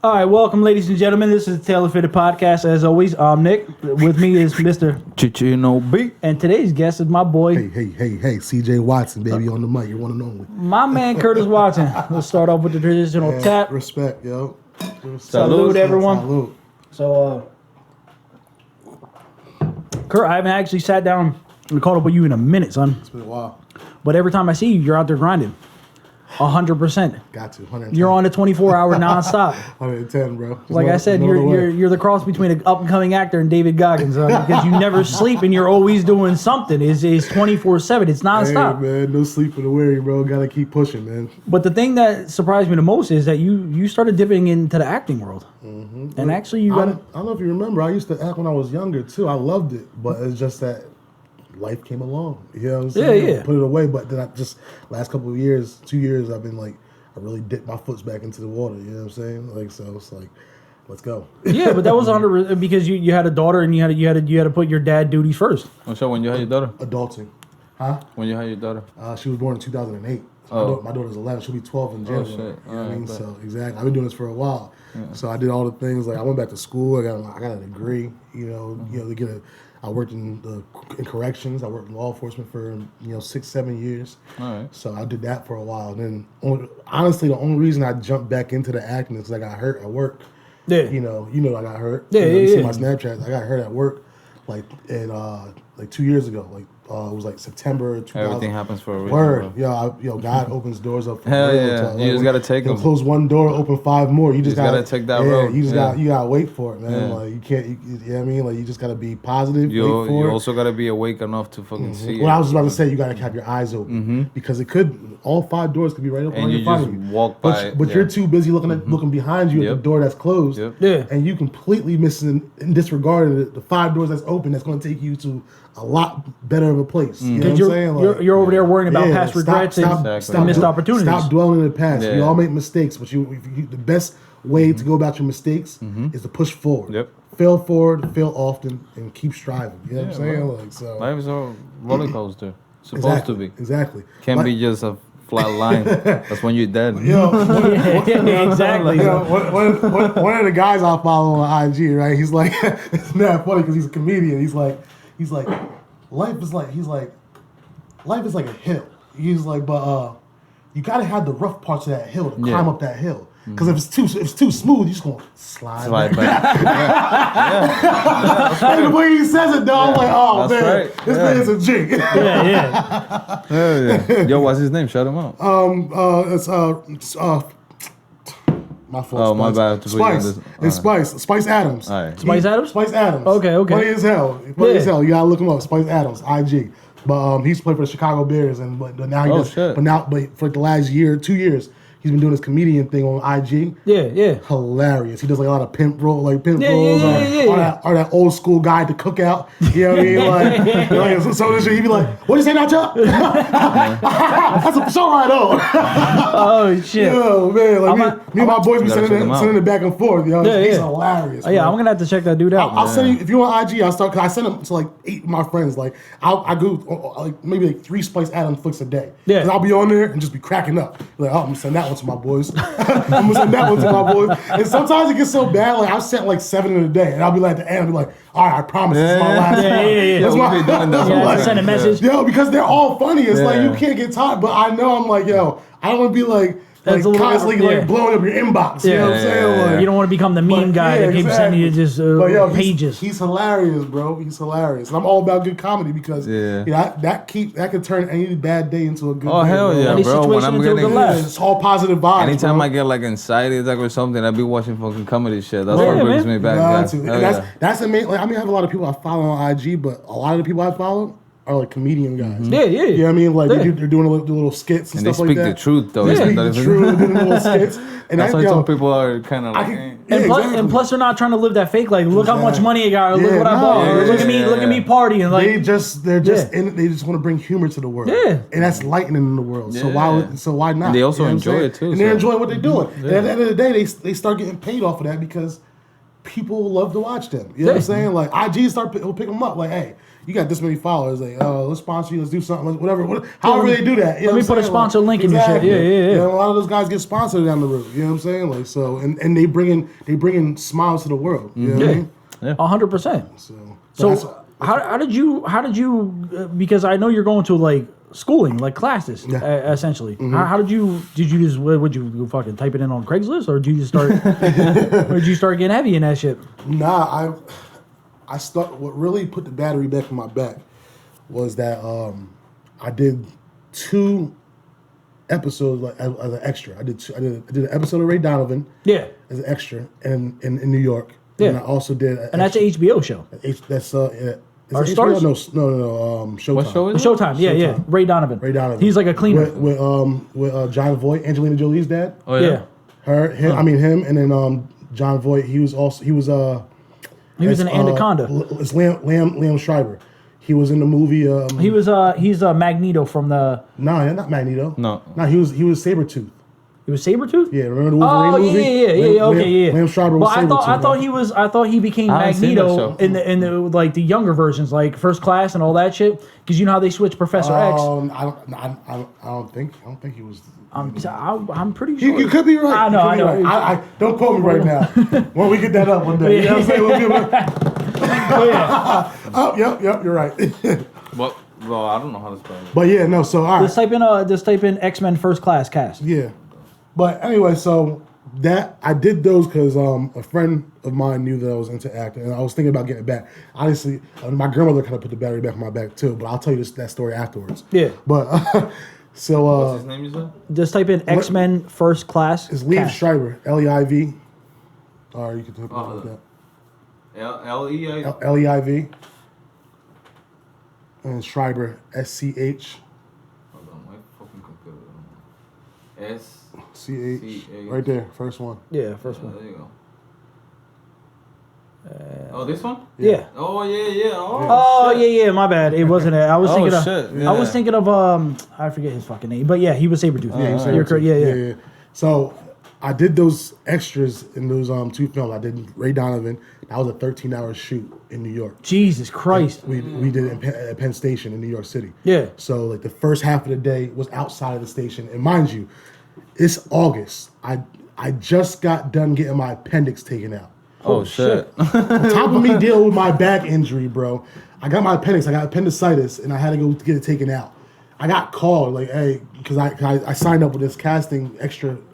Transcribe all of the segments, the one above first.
All right, welcome, ladies and gentlemen. This is the Taylor Fitted Podcast. As always, I'm Nick. With me is Mr. Chino B. And today's guest is my boy. Hey, CJ Watson, baby, on the mic. You're one and only. My man, Curtis Watson. Let's start off with the traditional tap. Respect, yo. Salute, everyone. Salute. So, Kurt, I haven't actually sat down and caught up with you in a minute, son. It's been a while. But every time I see you, you're out there grinding. 100%. Got to. 110. You're on a 24-hour nonstop. 110, bro. Like I said, you're the cross between an up-and-coming actor and David Goggins, because you never sleep and you're always doing something. It's 24/7. It's nonstop. Hey, man, no sleep in the worry, bro. Gotta keep pushing, man. But the thing that surprised me the most is that you started dipping into the acting world. Mm-hmm. And actually, you got. I don't know if you remember. I used to act when I was younger too. I loved it, but it's just that life came along. You know what I'm saying? Yeah. Put it away. But then I just last couple of years, 2 years, I've been like, I really dipped my foot back into the water. You know what I'm saying? Like, so it's like, let's go. Yeah, but that was because you had a daughter and you had to put your dad duties first. So when you had your daughter? Adulting. Huh? When you had your daughter? She was born in 2008. Oh. My daughter's 11. She'll be 12 in January. Shit. You know what I mean? Bet. So exactly, I've been doing this for a while. Yeah. So I did all the things. Like I went back to school. I got a degree. I worked in corrections. I worked in law enforcement for 6-7 years. All right. So I did that for a while. And then honestly, the only reason I jumped back into the acting is because I got hurt at work. Yeah. You know I got hurt. Yeah, You see yeah. my Snapchat. I got hurt at work, like 2 years ago. Like it was like September 2000. Everything happens for a reason. Word, God opens doors up. For Hell real. yeah. You just gotta take them. Close one door, open 5 more. You just gotta take that road. You gotta wait for it, man. Yeah. Like you can't. You know what I mean? Like you just gotta be positive. You wait for it. also gotta be awake enough to fucking see it. Well, I was just about to say you gotta have your eyes open because it could. All 5 doors could be right up And on you your front just of you. walk by it, But yeah. you're too busy looking behind you at the door that's closed. Yep. Yeah. And you completely missing and disregarding the 5 doors that's open. That's going to take you to a lot better of a place. You know what I'm saying? Like, You're over there worrying about past regrets and missed opportunities. Stop dwelling in the past. Yeah. We all make mistakes, but the best way to go about your mistakes is to push forward. Yep. Fail forward, fail often, and keep striving. You know what I'm saying? Bro. Like so. Life is a roller coaster. Supposed to be. Exactly. Can't be just a flat line. That's when you're dead. Exactly. One of the guys I follow on IG, right? He's like, it's not funny because he's a comedian. He's like, life is like a hill. He's like, but you gotta have the rough parts of that hill to climb up that hill. Because if it's too smooth, you're just gonna slide back. And the way he says it, though, I'm like, oh That's man, right. this man's a jig. Yeah. Hell yeah. Yo, what's his name? Shout him out. It's my fault. Oh, my bad. To put you on Spice. this- It's Spice. Spice Adams. All right. Spice Adams? Spice Adams. Okay. Funny as hell. You gotta look him up. Spice Adams, IG. But he used to play for the Chicago Bears, but now shit. but for the last 2 years, he's been doing this comedian thing on IG. Yeah. Hilarious. He does like a lot of pimp roles, or that old school guy at the cookout. You know what I mean? Like some of this shit, he'd be like, "What'd you say now, Chuck?" That's a show right on. Oh shit. Yo, man, like me and my boys be sending it back and forth. Yo, he's hilarious. Oh, yeah, I'm gonna have to check that dude out. I'll send you if you want IG. Cause I send them to like 8 of my friends. Like I go like maybe like 3 Spice Adams flicks a day. Yeah. And I'll be on there and just be cracking up. Like, oh, I'm gonna send that one to my boys. I'm gonna send that one to my boys. And sometimes it gets so bad. Like I've sent like 7 in a day, and I'll be like at the end. I'll be like, all right, I promise this is my last one. Yeah. That's we be doing that. Send a message. Yo, because they're all funny. It's like you can't get tired. But I know I'm like, yo, I don't want to be like constantly like blowing up your inbox. You know what I'm saying? Like, you don't want to become the meme guy that keeps sending you just pages. He's hilarious, bro. He's hilarious. And I'm all about good comedy because that could turn any bad day into a good day. Oh, hell bro. yeah, Any bro. When I'm situation into a good laugh. It's all positive vibes. Anytime bro. I get like anxiety attack or something, I be watching fucking comedy shit. That's what brings me back. That's amazing. Like, I mean, I have a lot of people I follow on IG, but a lot of the people I follow are like comedian guys. Yeah. You know what I mean? Like they're doing little skits and stuff like that. And they speak the truth, though. They speak the truth, doing little skits. And that's why some people are kind of like... And plus, they're not trying to live that fake. Like, look how much money I got. Or look what I bought. Look at me partying. Like they just want to bring humor to the world. Yeah, and that's lightening in the world. So why not? And they also enjoy it too. And they enjoy what they're doing. And at the end of the day, they start getting paid off of that because people love to watch them. You know what I'm saying? Like IG will pick them up. Like, hey, you got this many followers. Like, let's sponsor you. Let's do something. Whatever. However they do that. You know Let me put a sponsor link in your shit. Yeah. You know, a lot of those guys get sponsored down the road. You know what I'm saying? Like, so and they bring in smiles to the world. You know what I mean? 100%. So how did you because I know you're going to like schooling, like classes, essentially. How did you just would you fucking type it in on Craigslist, or did you just start or did you start getting heavy in that shit? Nah, what really put the battery back in my back was that I did 2 episodes like as an extra. I did an episode of Ray Donovan as an extra in New York. And I also did and that's an HBO show. That's Our Stars? No, Showtime. What show is it? Showtime, yeah. Ray Donovan. He's like a cleaner. With John Voight, Angelina Jolie's dad. Oh yeah. Him, and then John Voight. He was an Anaconda. It's Liam Schreiber. He was in the movie. He's Magneto from the. No, not Magneto. No, he was Sabretooth. He was Sabretooth? Yeah, remember the Wolverine movie? Yeah. Liam Schreiber was Sabretooth. I thought he became Magneto in the like the younger versions, like First Class and all that shit. Because you know how they switched Professor X. I don't think he was. I'm pretty sure. You could be right. I know. Right. I don't quote me right now. When we get that up one day, you know what I'm saying? Oh, yep, you're right. Well, I don't know how to spell it. But yeah, no. So all right. Just type in X-Men First Class cast. Yeah. But anyway, so that I did those because a friend of mine knew that I was into acting, and I was thinking about getting it back. Honestly, my grandmother kind of put the battery back on my back too, but I'll tell you that story afterwards. Yeah. But so what's his name? You said? Just type in X-Men First Class. It's Liev Schreiber, Leiv. Or you can type it like that. Leiv. Leiv. And Schreiber, SCH. Hold on, my fucking computer. SCH. Right there, first one. Yeah, first one. There you go. This one? Yeah. Oh yeah. Yeah. My bad. It wasn't. I was thinking of. Shit. I was thinking of. I forget his fucking name, but yeah, he was Sabretooth. Yeah, he was You're correct. Yeah. So I did those extras in those 2 films. I did Ray Donovan. That was a 13-hour shoot in New York. Jesus Christ. We did it at Penn Station in New York City. Yeah. So like the first half of the day was outside of the station, and mind you, it's August. I just got done getting my appendix taken out. Oh shit. On top of me dealing with my back injury, bro, I got my appendix. I got appendicitis, and I had to go get it taken out. I got called like, hey, because I signed up with this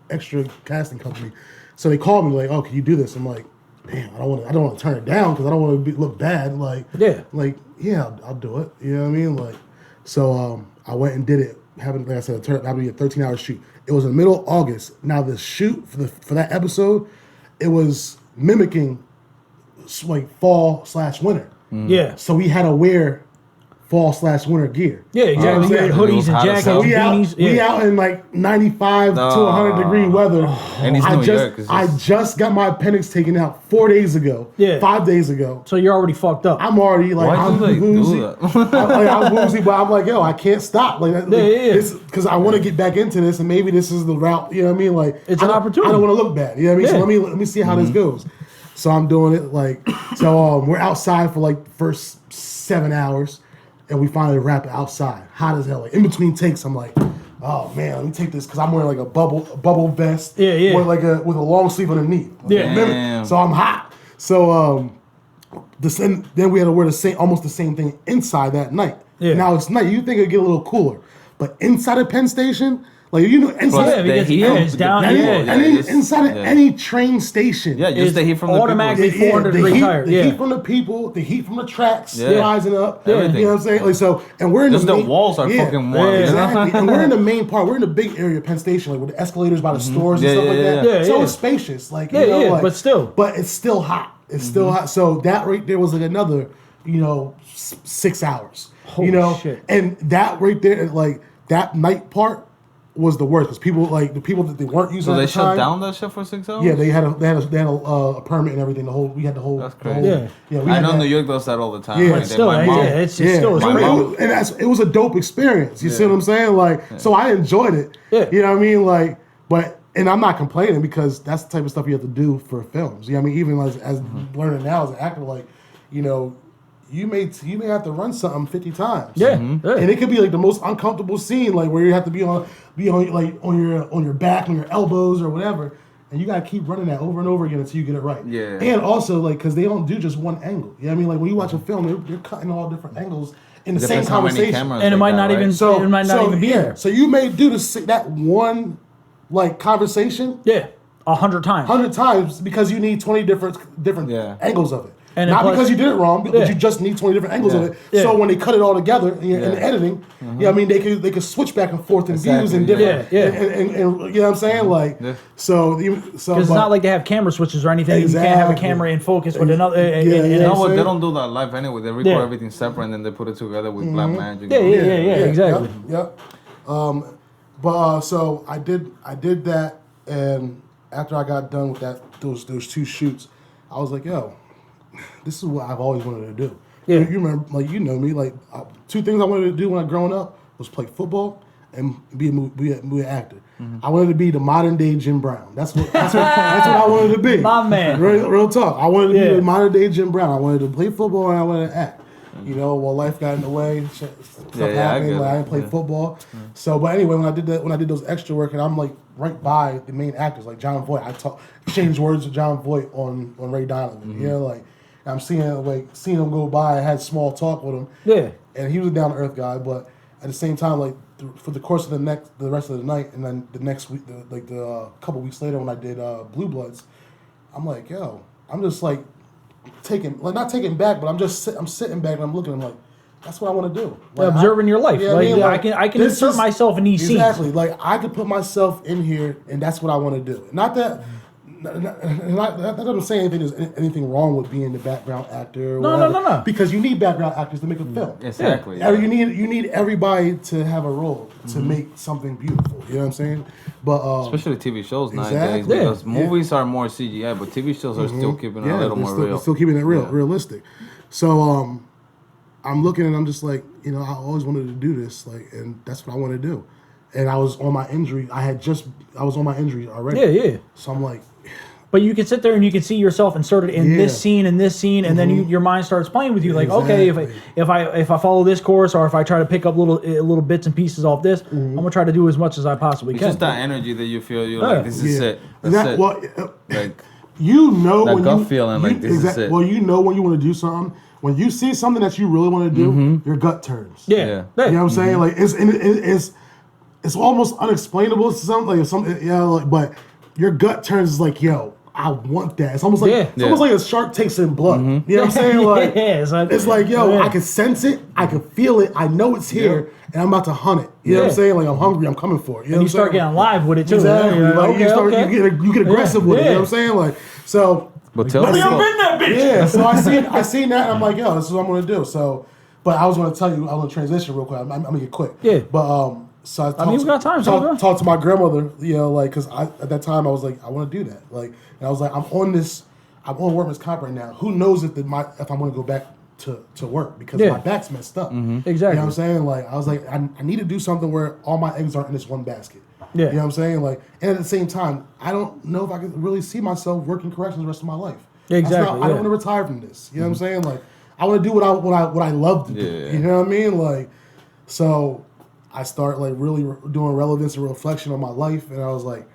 extra casting company, so they called me like, oh, can you do this? I'm like, damn, I don't want to turn it down because I don't want to look bad. Like, yeah, I'll do it. You know what I mean? Like, so I went and did it. Like I said, it happened to be a 13-hour shoot. It was in the middle of August. Now the shoot for that episode, it was mimicking like fall/winter. Yeah. So we had to wear fall/winter gear. Yeah, exactly. We had hoodies and jackets, beanies. We out in like 95 to 100 degree weather. And it's New York. I just got my appendix taken out 4 days ago. Yeah. 5 days ago. So you're already fucked up. I'm already like, I'm woozy. I'm woozy, but I'm like, yo, I can't stop. Like, because I want to get back into this, and maybe this is the route. You know what I mean? Like, it's an opportunity. I don't want to look bad. You know what I mean? So let me see how this goes. So I'm doing it like, we're outside for like the first 7 hours. And we finally wrap it outside, hot as hell. Like in between takes, I'm like, oh man, let me take this because I'm wearing like a bubble vest, with a long sleeve underneath. So I'm hot. So then we had to wear almost the same thing inside that night. Yeah. Now it's night. You think it'd get a little cooler, but inside of Penn Station. Like inside, it's down. Inside of any train station, just the heat from automatically the 400 degrees higher. The heat from the people, the heat from the tracks rising up. Everything. You know what I'm saying? Like so, and we're in the walls are fucking warm. Exactly. And we're in the main part. We're in the big area of Penn Station, like with the escalators by the stores and stuff like that. So it's spacious, like but it's still hot. It's still hot. So that right there was like another, 6 hours. Holy shit. And that right there, like that night part. Was the worst because people the people that they weren't using. So they at the shut time, down that shit for 6 hours. Yeah, they had a permit and everything. We had the whole. That's crazy. I know New York does that all the time. Yeah, still, it's still. It was a dope experience. You see what I'm saying? Like, so I enjoyed it. Yeah. You know what I mean? Like, but And I'm not complaining because that's the type of stuff you have to do for films. You know what I mean? Even as learning now as an actor, like, you know, you may have to run something 50 times. Yeah. And it could be like the most uncomfortable scene, like where you have to be on your back, on your elbows or whatever. And you gotta keep running that over and over again until you get it right. Yeah. And also, like, because they don't do just one angle. You know what I mean? Like when you watch a film, they're cutting all different angles in the same conversation. And it might not even be there. So you may do that one like conversation. Yeah. 100 times. 100 times because you need 20 different angles of it. And not because you did it wrong, but you just need 20 different angles of it. Yeah. So when they cut it all together in the editing, I mean, they could switch back and forth in views and different. And you know what I'm saying? Like, so because it's not like they have camera switches or anything. Exactly. You can't have a camera in focus with another. You know what? They don't do that live anyway. They record everything separate and then they put it together with black magic. Yeah, exactly. Yep. So I did that, and after I got done with those 2 shoots, I was like, yo, this is what I've always wanted to do. Yeah. You remember, like, you know me, like 2 things I wanted to do when I growing up was play football and be a movie actor. I wanted to be the modern day Jim Brown. That's what I wanted to be. My man. Real talk. I wanted to be the modern day Jim Brown. I wanted to play football and I wanted to act. You know, well, life got in the way. Stuff happened. I didn't play football. So, but anyway, when I did those extra work, and I'm like right by the main actors, like John Voight. I exchanged words with John Voight on Ray Donovan. You know, like I'm seeing him go by. I had small talk with him. Yeah. And he was a down to earth guy, but at the same time, like for the course of the rest of the night, and then the next week, the couple weeks later when I did Blue Bloods, I'm like, yo, I'm just like not taking back, but I'm sitting back and I'm looking. I'm like, that's what I want to do. Like, observing your life. Yeah, like, I can insert myself in these scenes. Exactly. Like I could put myself in here, and that's what I want to do. Not that. That doesn't say there's anything wrong with being the background actor. No. Because you need background actors to make a film. Exactly. Yeah. You need everybody to have a role to make something beautiful. You know what I'm saying? But especially TV shows nowadays, because movies are more CGI, but TV shows are still keeping it a little more real. Still keeping it realistic. So I'm looking and I'm just like, you know, I always wanted to do this, like, and that's what I want to do. And I was on my injury. I was on my injury already. Yeah. So I'm like. But you can sit there and you can see yourself inserted in this scene and this scene, and then your mind starts playing with you. Like, okay, if I follow this course, or if I try to pick up little bits and pieces off this, I'm gonna try to do as much as I possibly can. It's just that energy that you feel. You're like, this is it. That's it. Like, you know, that when gut feeling, like this is it. Well, you know when you want to do something. When you see something that you really want to do, your gut turns. Yeah. You know what I'm saying? Like it's almost unexplainable to something. But your gut turns like, yo, I want that. It's almost like almost like a shark takes in blood. You know what I'm saying? Like it's like, yo, I can sense it, I can feel it, I know it's here, and I'm about to hunt it. You know what I'm saying? Like I'm hungry, I'm coming for it. You know and you start getting live with it too. Exactly. Like you get aggressive with it. You know what I'm saying? Like so. But tell me I'm in that bitch. Yeah. So I seen that, and I'm like, yo, this is what I'm gonna do. So, but I was gonna tell you, I was gonna transition real quick. I'm gonna get quick. Yeah. But so we got time. Talked to my grandmother, you know, like, because at that time I was like, I want to do that, like, and I was like, I'm on workman's comp right now. Who knows if I'm going to go back to work because my back's messed up. Exactly. You know what I'm saying? Like, I was like, I need to do something where all my eggs aren't in this one basket. Yeah. You know what I'm saying? Like, and at the same time, I don't know if I can really see myself working corrections the rest of my life. Exactly. I don't want to retire from this. You know what I'm saying? Like, I want to do what I love to do. You know what I mean? Like, so I start like really doing relevance and reflection on my life, and I was like,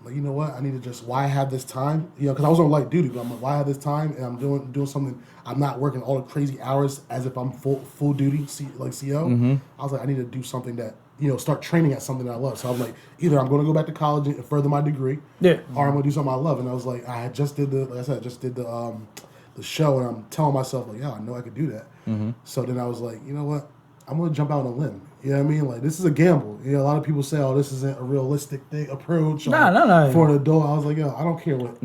you know what? I need to just why I have this time, you know, because I was on light duty, but I'm like, why I have this time, and I'm doing something. I'm not working all the crazy hours as if I'm full duty, like CO. I was like, I need to do something that, you know, start training at something that I love. So I was like, either I'm going to go back to college and further my degree, or I'm going to do something I love. And I was like, I just did the show, and I'm telling myself like, yeah, I know I could do that. So then I was like, you know what? I'm going to jump out on a limb. You know what I mean? Like, this is a gamble. You know, a lot of people say, oh, this isn't a realistic approach no. for an adult. I was like, yo, I don't care what.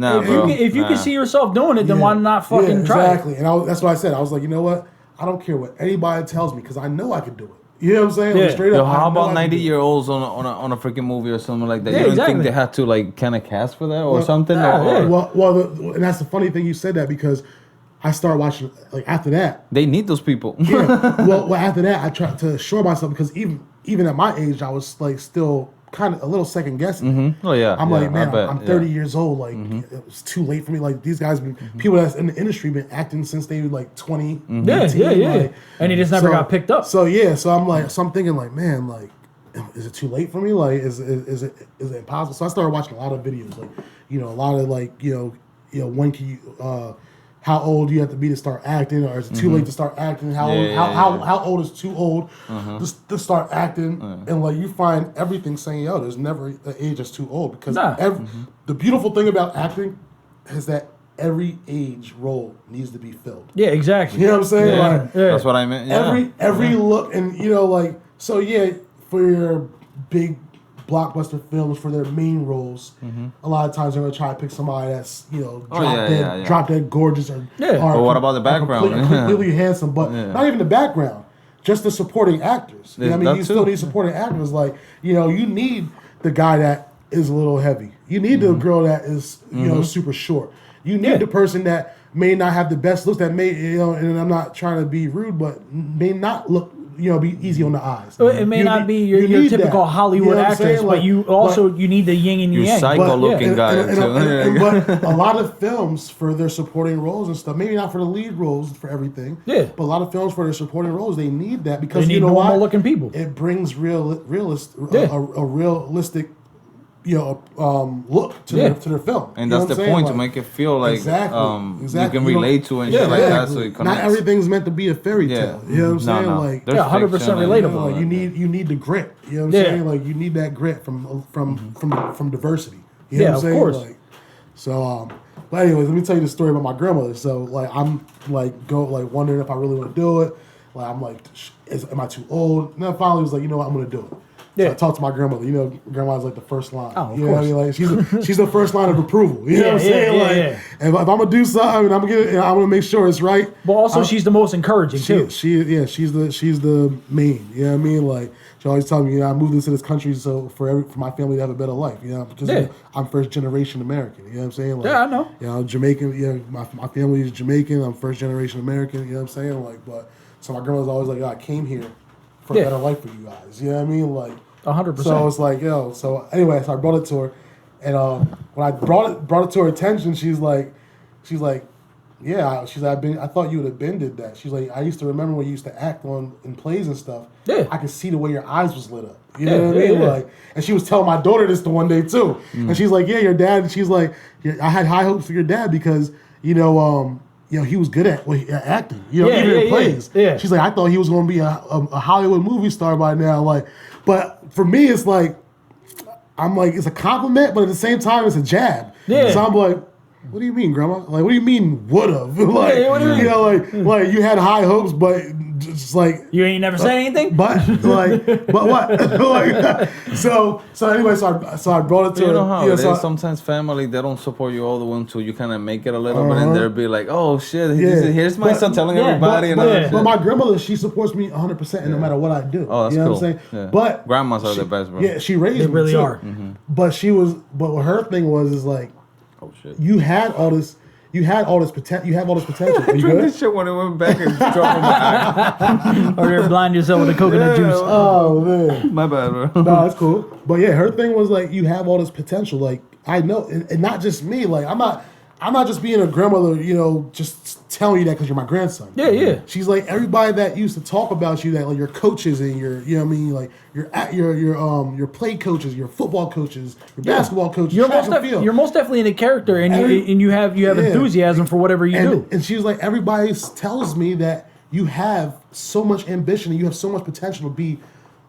If you can see yourself doing it, then why not fucking try it? Exactly. And that's what I said. I was like, you know what? I don't care what anybody tells me because I know I can do it. You know what I'm saying? Like, straight up. How about 90-year-olds on a freaking movie or something like that? You don't think they had to like kind of cast for that or something? And that's the funny thing you said that because I started watching, like, after that. They need those people. Well, after that, I tried to assure myself because even at my age, I was, like, still kind of a little second guessing. Mm-hmm. Oh yeah. I'm like, man, I'm 30 yeah. years old. Like, it was too late for me. Like, these guys, people that's in the industry, been acting since they were like 20. Mm-hmm. 18, Yeah. like, And he just never got picked up. So I'm thinking like, man, like, is it too late for me? Like, is it impossible? So I started watching a lot of videos, like, a lot of like, when can you, how old do you have to be to start acting, or is it too late to start acting? How old is too old to start acting? And like, you find everything saying, there's never an age that's too old, because the beautiful thing about acting is that every age role needs to be filled. Yeah, exactly. You know what I'm saying? Yeah. Like, That's what I meant. Yeah. Every look, and like, so for your big blockbuster films, for their main roles, a lot of times they're gonna try to pick somebody that's drop dead gorgeous, or but what about the background? completely handsome, but not even the background, just the supporting actors. You know what I mean? You still need supporting actors. Like, you need the guy that is a little heavy. You need the girl that is super short. You need the person that may not have the best looks, that may, and I'm not trying to be rude, but may not look, be easy on the eyes. It may not be your typical Hollywood actress, but you need the yin and yang. You psycho-looking guy, too. But a lot of films, for their supporting roles and stuff, maybe not for the lead roles for everything, but a lot of films for their supporting roles, they need that, because they need normal-looking people. It brings a realistic look to their film, and that's the point, to make it feel like you can relate to and shit like that. So it not everything's meant to be a fairy tale. You know what I'm saying? Like, 100% relatable. Like, you need the grit. You know what I'm saying? Like, you need that grit from diversity. You know what I'm saying? Of course. Like, so but anyways, let me tell you the story about my grandmother. So like, I'm like wondering if I really want to do it. Like, I'm like, am I too old? And then finally was like, you know what, I'm gonna do it. So I talked to my grandmother. Grandma's like the first line. Oh, of course. What I mean? Like, she's the first line of approval. You know what I'm saying? And if I'm gonna do something, I'm gonna make sure it's right. But also, she's the most encouraging too. She's the main. You know what I mean? Like, she always tells me, I moved into this country so for my family to have a better life. Because I'm first generation American. You know what I'm saying? Like, I know. I'm Jamaican. My family is Jamaican. I'm first generation American. You know what I'm saying? Like, so my grandma's always like, I came here for a better life for you guys. You know what I mean? Like, 100%. So it's like, so anyway, so I brought it to her, and when I brought it to her attention, she's like, yeah, she's like, I thought you would have been did that. She's like, I used to remember when you used to act in plays and stuff. Yeah. I could see the way your eyes was lit up. You know what I mean? Like, and she was telling my daughter this the one day too, and she's like, your dad. She's like, I had high hopes for your dad because he was good at acting. Even in plays. Yeah. She's like, I thought he was going to be a Hollywood movie star by now. Like, but for me, it's like, I'm like, it's a compliment, but at the same time, it's a jab. Yeah. So I'm like, what do you mean, Grandma? Like, what do you mean would've? Like, like you had high hopes, but just like you ain't never said anything. But what? Like, so anyway, so I brought it to her. You know how it is. Sometimes family, they don't support you all the way until you kind of make it a little bit, and they'll be like, oh shit, here's my son telling everybody. But my grandmother, she supports me 100%, and no matter what I do. Oh, that's cool. What I'm saying? Yeah. But grandmas are the best, bro. Yeah, she raised me. They really too. are. Mm-hmm. But what her thing is like, oh shit, you had all this potential. You have all this potential. I drank this shit when it went back and dropped on my eye. Or you're blind yourself with the coconut juice. Oh man, my bad, bro. No, that's cool. But yeah, her thing was like, you have all this potential. Like, I know, and not just me. Like, I'm not just being a grandmother, just telling you that because you're my grandson. Yeah. She's like, everybody that used to talk about you, that like your coaches and your, like your play coaches, your football coaches, your basketball coaches. You're most definitely in a character, and you have enthusiasm for whatever you do. And she's like, everybody tells me that you have so much ambition and you have so much potential to be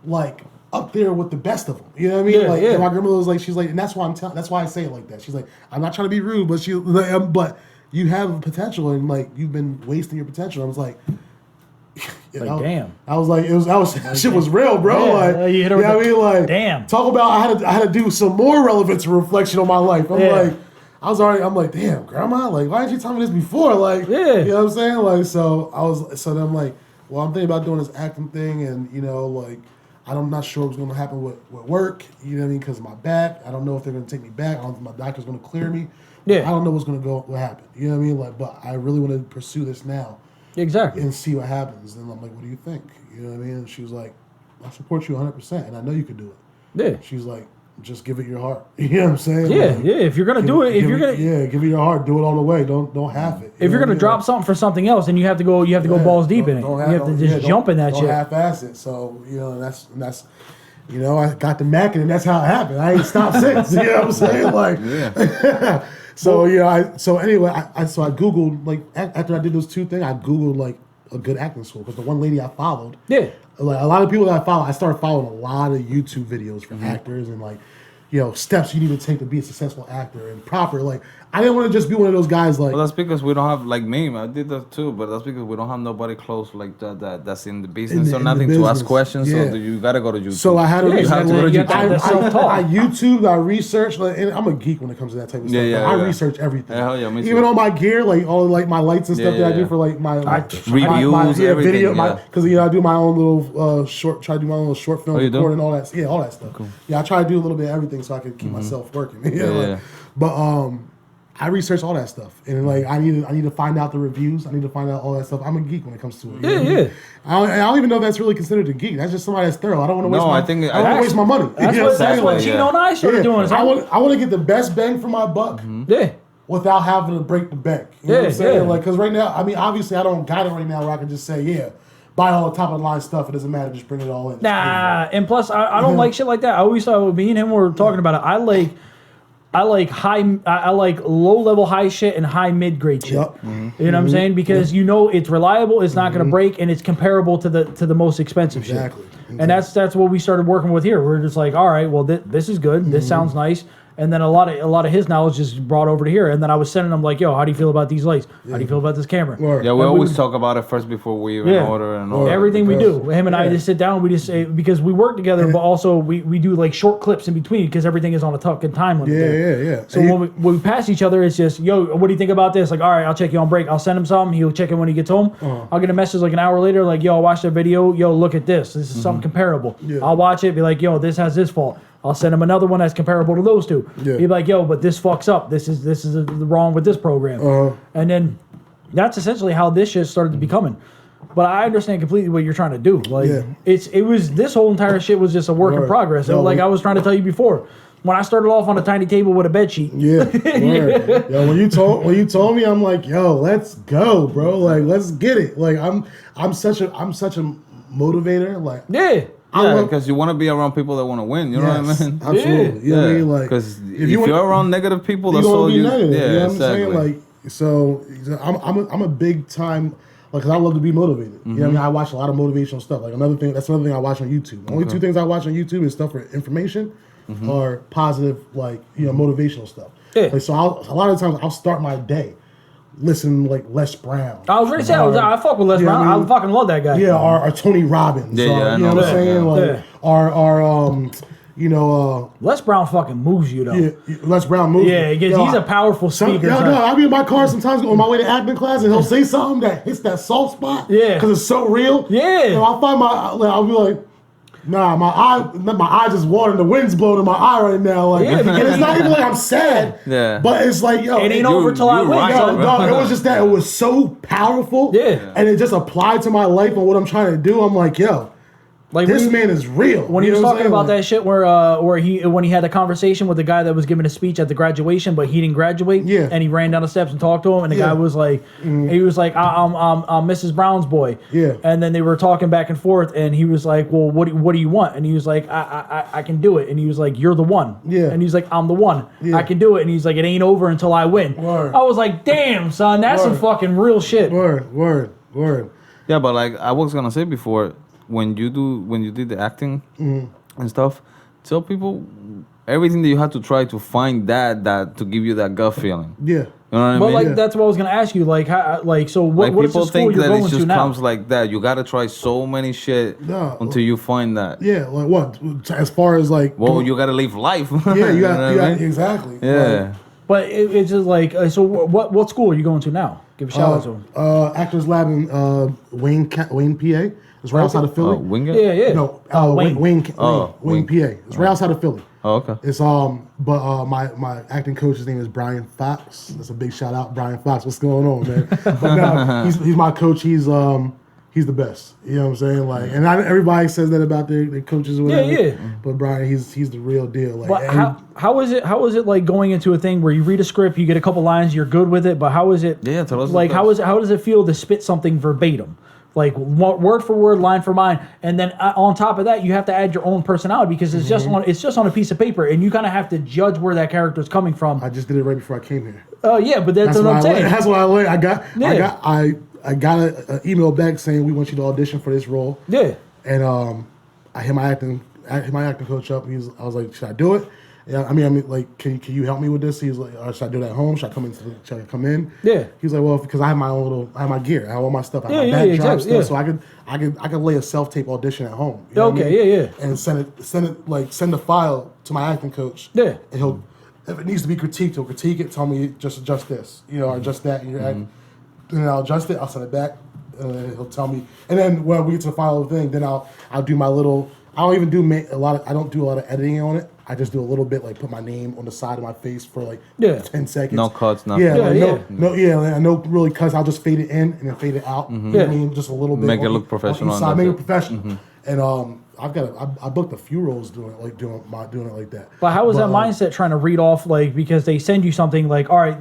like up there with the best of them. You know what I mean? And my grandmother was like, she's like, and that's why that's why I say it like that. She's like, I'm not trying to be rude, but but you have potential, and like, you've been wasting your potential. I was like, damn. I was like, shit was real, bro. Like, you hit her I mean? Like, damn. Talk about I had to do some more relevance and reflection on my life. I'm like, damn, grandma, like, why didn't you tell me this before? Like, you know what I'm saying? Like, so then I'm like, well, I'm thinking about doing this acting thing, and like, I'm not sure what's going to happen with work, you know what I mean, because of my back. I don't know if they're going to take me back. I don't know if my doctor's going to clear me. Yeah. I don't know what happen. You know what I mean? Like, but I really want to pursue this now. Exactly. And see what happens. And I'm like, what do you think? You know what I mean? And she was like, I support you 100%, and I know you can do it. Yeah. She's like, just give it your heart. You know what I'm saying? Yeah, if you're gonna do it, give it your heart. Do it all the way. Don't half it. If you're gonna drop something for something else, then you have to go balls deep in it. You have to just jump in that shit. Don't half-ass it. So that's. I got the Mac and that's how it happened. I ain't stopped since. You know what I'm saying? Like, so anyway, I Googled, like, after I did those two things, I Googled like a good acting school because the one lady I followed, like a lot of people that I follow, I started following a lot of YouTube videos for actors and like, steps you need to take to be a successful actor and proper. Like, I didn't want to just be one of those guys like. Well, that's because we don't have, like me, I did that too, but that's because we don't have nobody close like that's in the business or nothing to ask questions. So you gotta go to YouTube. So I had to. You have to go to YouTube. I YouTube, I research, and I'm a geek when it comes to that type of stuff. I research everything. Hell yeah, me too. Even on my gear, like all like my lights and stuff that I do for like my reviews, everything. Video, because I do my own little short. Try to do my own little short film recording, all that. Yeah, all that stuff. Cool. Yeah, I try to do a little bit of everything so I can keep myself working. But I research all that stuff, and like I need to find out the reviews. I need to find out all that stuff. I'm a geek when it comes to it. I don't even know if that's really considered a geek. That's just somebody that's thorough. I don't want to waste. I don't want to waste my money. That's what Chino and I started doing. I want to get the best bang for my buck. Without having to break the bank. You know what I'm saying? Like, because right now, I mean, obviously, I don't got it right now where I can just say, buy all the top of the line stuff. It doesn't matter. Just bring it all in. Nah, and plus, I don't like shit like that. I always thought me and him were talking about it. I like low level high shit and high mid grade shit. You know what I'm saying? Because it's reliable, it's not gonna break, and it's comparable to the most expensive shit. And that's what we started working with here. We're just like, all right, well this is good. This sounds nice. And then a lot of his knowledge is brought over to here. And then I was sending him like, yo, how do you feel about these lights? How do you feel about this camera? Yeah, we always talk about it first before we even order and all everything we do. Him and I just sit down. We just say, because we work together, but also we do like short clips in between because everything is on a fucking time limit. So when we pass each other, it's just, yo, what do you think about this? Like, all right, I'll check you on break. I'll send him something. He'll check it when he gets home. I'll get a message like an hour later, like, yo, I watched that video. Yo, look at this. This is something comparable. I'll watch it. Be like, yo, this has this fault. I'll send him another one that's comparable to those two. He'd be like, yo, but this fucks up. This is wrong with this program. And then that's essentially how this shit started to becoming. But I understand completely what you're trying to do. Like this whole entire shit was just a work in progress. Like I was trying to tell you before. When I started off on a tiny table with a bed sheet. Yo, when you told me, I'm like, yo, let's go, bro. Like, let's get it. Like I'm such a motivator. Like because you want to be around people that want to win. You know what I mean? Absolutely. You know what I mean? Like, because if you're around negative people, that's all you. Yeah, you know what I'm saying? Like, so I'm a big time. Like, cause I love to be motivated. You know what I mean? I watch a lot of motivational stuff. Like that's another thing I watch on YouTube. The only two things I watch on YouTube is stuff for information or positive, like motivational stuff. Like, so a lot of times I'll start my day listening like Les Brown. I was ready to say I fuck with Les Brown. I fucking love that guy. Yeah, or Tony Robbins. You know what I'm saying? Like, Les Brown fucking moves you though. Yeah, Les Brown moves. Yeah, he's a powerful speaker. I'll be in my car sometimes on my way to acting class, and he'll say something that hits that soft spot. Yeah, because it's so real. Yeah, and I'll be like. Nah, my eye just watering. The wind's blowing in my eye right now. Like, and it's not even like I'm sad. Yeah. But it's like, yo, it ain't over till I win. It was just that it was so powerful. Yeah. And it just applied to my life and what I'm trying to do. I'm like, yo, like this man is real. When he was talking about that shit when he had a conversation with the guy that was giving a speech at the graduation, but he didn't graduate. Yeah. And he ran down the steps and talked to him, and the guy was like, he was like, I'm Mrs. Brown's boy. Yeah. And then they were talking back and forth, and he was like, well, what do you want? And he was like, I can do it. And he was like, you're the one. Yeah. And he's like, I'm the one. Yeah. I can do it. And he's like, it ain't over until I win. Word. I was like, damn, son, that's some fucking real shit. Word. Yeah, but like I was gonna say before. When you did the acting and stuff, tell people everything that you had to try to find that to give you that gut feeling. Yeah. You know what I mean? But like that's what I was gonna ask you. Like how, like so what? Like, people think that it just comes like that. You gotta try so many shit until you find that. Yeah. Like what? As far as like. Well, you gotta live life. Yeah. You got exactly. Yeah. Like, but it's just like so. What school are you going to now? Give a shout out to them. Actors Lab in Wayne, PA. It's right outside of Philly. Wingate? Yeah. No, Wayne, PA. It's right outside of Philly. Oh, okay. It's but my acting coach's name is Brian Fox. That's a big shout out, Brian Fox. What's going on, man? But no, he's my coach. He's he's the best. You know what I'm saying? Like, and everybody says that about their coaches or whatever. Yeah. But Brian, he's the real deal. Like, but how is it like going into a thing where you read a script, you get a couple lines, you're good with it, but how is it? Yeah, tell us like how does it feel to spit something verbatim? Like word for word, line for line, and then on top of that, you have to add your own personality because it's just on a piece of paper, and you kind of have to judge where that character is coming from. I just did it right before I came here. Oh yeah, but that's what I'm saying. That's what I learned. I got an email back saying we want you to audition for this role. Yeah, and I hit my acting coach up. I was like, should I do it? Yeah, I mean, like, can you help me with this? He was like, should I do it at home? Should I come in? Yeah. He was like, well, because I have my gear, I have all my stuff, I have my backdrop stuff, so I could lay a self-tape audition at home. You know what I mean? And send a file to my acting coach. Yeah. And if it needs to be critiqued, he'll critique it, tell me just adjust this, or adjust that in your act. And then I'll adjust it, I'll send it back, and then he'll tell me. And then when we get to the final thing, then I'll do my little. I don't even do I don't do a lot of editing on it. I just do a little bit, like put my name on the side of my face for like 10 seconds. No cuts, nothing. No really cuts. I'll just fade it in and then fade it out. You know what I mean? Just a little bit. Make it look professional. Make it professional. And I booked a few roles doing it like that. But how was that mindset trying to read off, like, because they send you something like, all right,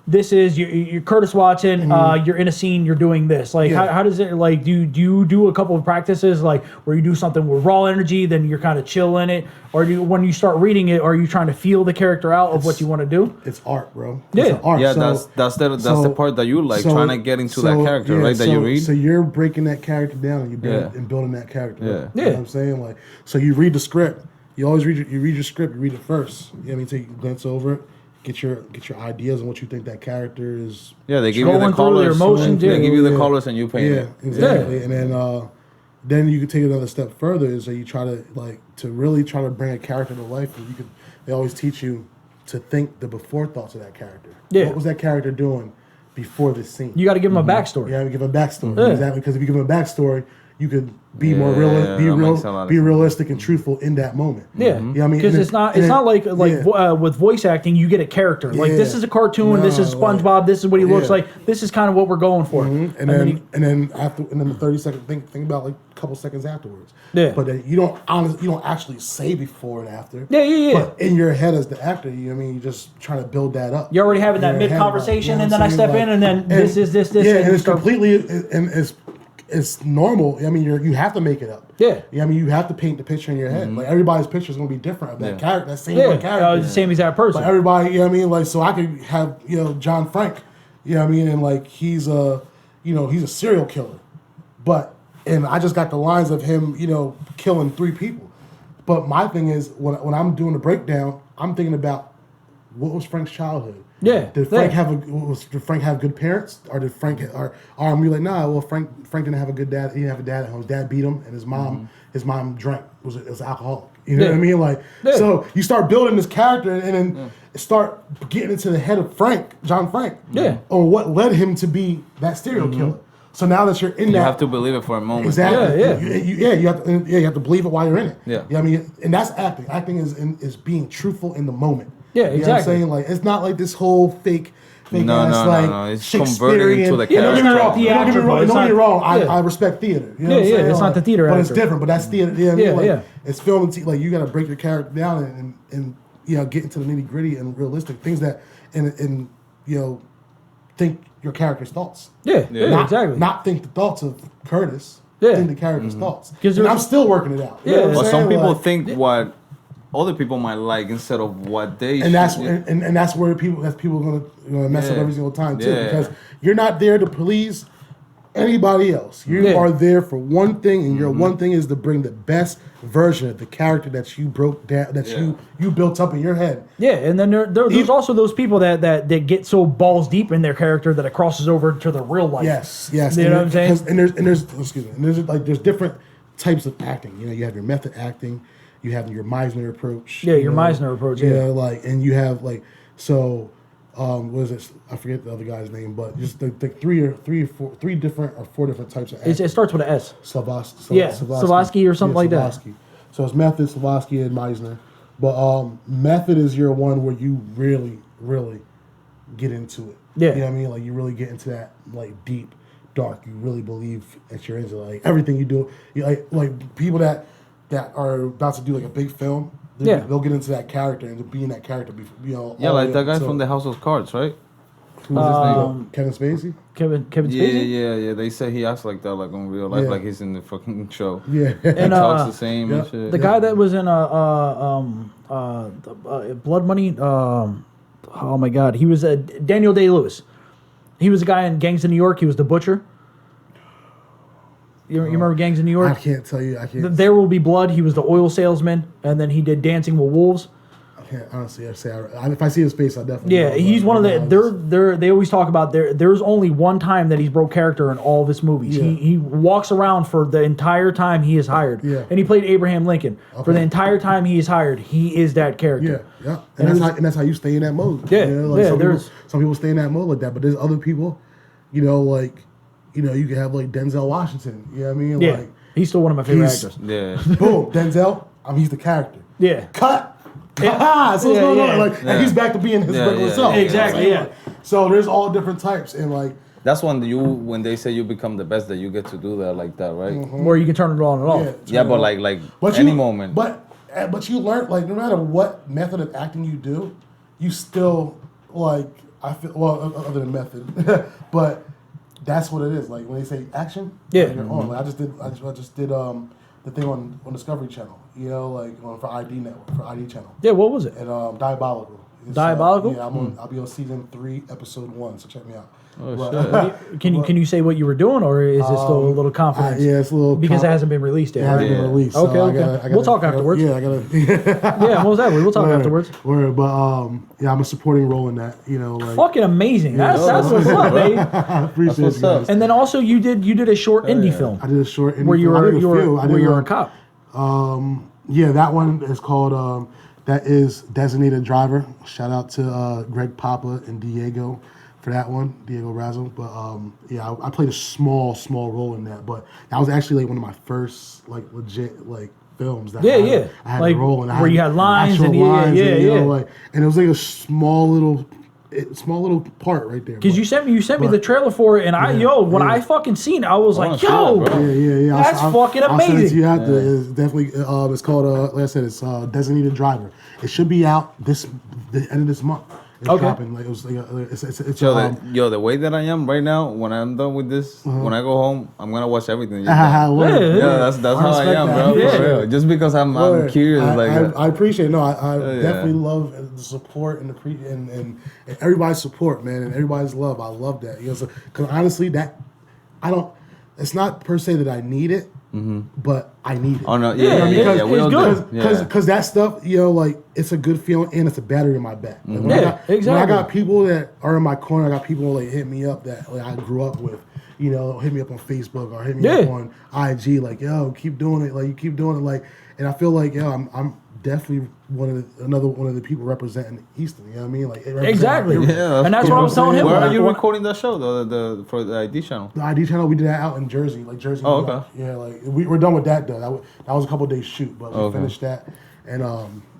this is you're Curtis Watson. You're in a scene. You're doing this. Like, how does it, like? Do you do a couple of practices, like where you do something with raw energy, then you're kind of chill in it, or when you start reading it, are you trying to feel the character out of what you want to do? It's art, bro. Yeah, it's art. Yeah. That's the part that you like, trying to get into that character, right? That you read. So you're breaking that character down and you're building that character. Yeah. You know what I'm saying? Like, so you read the script. You always read your script. You read it first. You know what I mean? Take a glance over it. Get your ideas on what you think that character is. Yeah, they give you the colors. They give you the colors and you paint it. Exactly. Yeah. And then you can take it another step further. Is that you try to really try to bring a character to life. And they always teach you to think the before thoughts of that character. Yeah. What was that character doing before this scene? You got to give him a backstory. You got to give him a backstory. Exactly. Because if you give him a backstory, you could be more realistic and truthful in that moment. Yeah, you know what I mean, because it's not like with voice acting, you get a character. Like, this is a cartoon. This is SpongeBob. This is what he looks like. This is kind of what we're going for. And then the 30-second think about like a couple seconds afterwards. Yeah, but then you don't actually say before and after. Yeah. But in your head as the actor, you know what I mean, you're just trying to build that up. You're already having that mid conversation, and then I step in, and then this is this. Yeah, and it's completely it's normal. I mean, you have to make it up. Yeah. I mean, you have to paint the picture in your head. Like, everybody's picture is going to be different of that character, that same character. The same exact person. But everybody, you know what I mean? Like, so I could have, John Frank, you know what I mean? And like, he's a serial killer. And I just got the lines of him, killing 3 people. But my thing is, when I'm doing the breakdown, I'm thinking about what was Frank's childhood. Yeah. Did Frank have good parents, or did Frank I'm like, nah. Well, Frank didn't have a good dad. He didn't have a dad at home. His dad beat him, and his mom drank. Was an alcoholic. You know what I mean? Like, so you start building this character, and then start getting into the head of John Frank. Yeah. On what led him to be that serial killer. So now that you're in that, you have to believe it for a moment. Exactly. You have to believe it while you're in it. Yeah. You know what I mean? And that's acting. Acting is being truthful in the moment. Yeah, exactly. You know what I'm saying? Like, it's not like this whole fake no. It's converted into the character. Don't get me wrong. I respect theater. You know what I'm saying? It's not the theater, but it's different. But that's theater. You know what I mean? It's film. Like, you got to break your character down and get into the nitty gritty and realistic things that and think your character's thoughts. Exactly. Not think the thoughts of Curtis. Think the character's thoughts. And I'm still working it out. But some people think what other people might like instead of what they and that's where people are gonna mess up every single time too, because you're not there to please anybody else. You are there for one thing, and your one thing is to bring the best version of the character that you broke down, that you built up in your head. Yeah, and then there's also those people that get so balls deep in their character that it crosses over to the real life. Yes. You know what I'm saying? And there's different types of acting. You have your method acting. You have your Meisner approach. Yeah, your Meisner approach. Yeah, and you have what is it? I forget the other guy's name, but just the 3 different or 4 different types of acting. It starts with an S. Slavosky or something like that. So it's method, Slavosky, and Meisner. But method is your one where you really, really get into it. Yeah, you know what I mean? Like, you really get into that deep dark. You really believe that you're into like everything you do. You like people that are about to do like a big film. They'll get into that character and to be in that character. Yeah, like that guy from the House of Cards, right? Who's his name? Kevin Spacey. Kevin Spacey. Yeah. They say he acts like that, like in real life, like he's in the fucking show. Yeah, and talks the same and shit. The guy that was in Blood Money. Oh my God, he was Daniel Day-Lewis. He was a guy in Gangs of New York. He was the butcher. You remember Gangs of New York? I can't tell you. I can't. There Will Be Blood. He was the oil salesman, and then he did Dancing with Wolves. I can't honestly say. If I see his face, I definitely. Yeah, he's one of the. They always talk about there's only one time that he's broke character in all of his movies. Yeah. He walks around for the entire time he is hired. Yeah. And he played Abraham Lincoln for the entire time he is hired. He is that character. Yeah. And that's how you stay in that mode. Yeah, you know? Like yeah. some people stay in that mode like that, but there's other people, you can have like Denzel Washington. You know what I mean? Yeah. Like, He's still one of my favorite actors. Yeah. boom, Denzel. He's the character. Yeah. Cut. Yeah. So what's going on? Like, and he's back to being his regular self. Exactly. Yeah. So there's all different types, and like That's when they say you become the best, that you get to do that like that, right? Mm-hmm. Where you can turn it on and off. Yeah, but like any moment. But you learn, like, no matter what method of acting you do, you still like other than method, but that's what it is. Like when they say action, Yeah. like, you're on. Like I just did the thing on Discovery Channel, like for ID Network, for ID Channel. Yeah. What was it? And Diabolical. Diabolical? Yeah, I'll be on season 3, episode 1. So check me out. Oh shit! Can you say what you were doing, or is it still a little confidence? Yeah, it's a little because it hasn't been released yet. It hasn't right? been released. Okay, so okay. I gotta, We'll talk afterwards. Yeah, I gotta. Yeah, what was that? We'll talk afterwards. Word, but I'm a supporting role in that. Like fucking amazing. That's what's up, babe. I appreciate what's it, guys. And then also you did a short indie film I did a short indie where you film. were you were a cop. Yeah, that one is called that is Designated Driver. Shout out to Greg Papa and Diego for that one, Diego Razzle. But I played a small role in that. But that was actually like one of my first like legit like films that I had like a role in. where you had lines and and it was like a small little part right there. Because you sent me the trailer for it, and when I fucking seen it, I was like, yo, that's fucking I'll send it to amazing. you after. It's definitely it's called like I said, it's Designated Driver. It should be out the end of this month. It's dropping. Like it was it's the way that I am right now, when I'm done with this, when I go home, I'm gonna watch everything. Yeah, that's how I am, bro. Yeah. For real. Just because I'm curious, I appreciate it. No, I definitely love the support and and everybody's support, man, and everybody's love. I love that. Because honestly, it's not per se that I need it, but I need it. Oh no, Because that stuff, like it's a good feeling and it's a battery in my back. Like, when I got people that are in my corner, I got people like hit me up that like I grew up with. Hit me up on Facebook or hit me up on IG. Like, yo, keep doing it. Like you keep doing it. Like, and I feel like I'm definitely another one of the people representing Easton. You know what I mean? Like exactly. Yeah, and that's what I was telling him. Where are you recording that show though? For the ID channel. The ID channel, we did that out in Jersey, like Jersey. Oh, okay. Yeah, like we're done with that though. That was a couple days shoot, but we finished that, and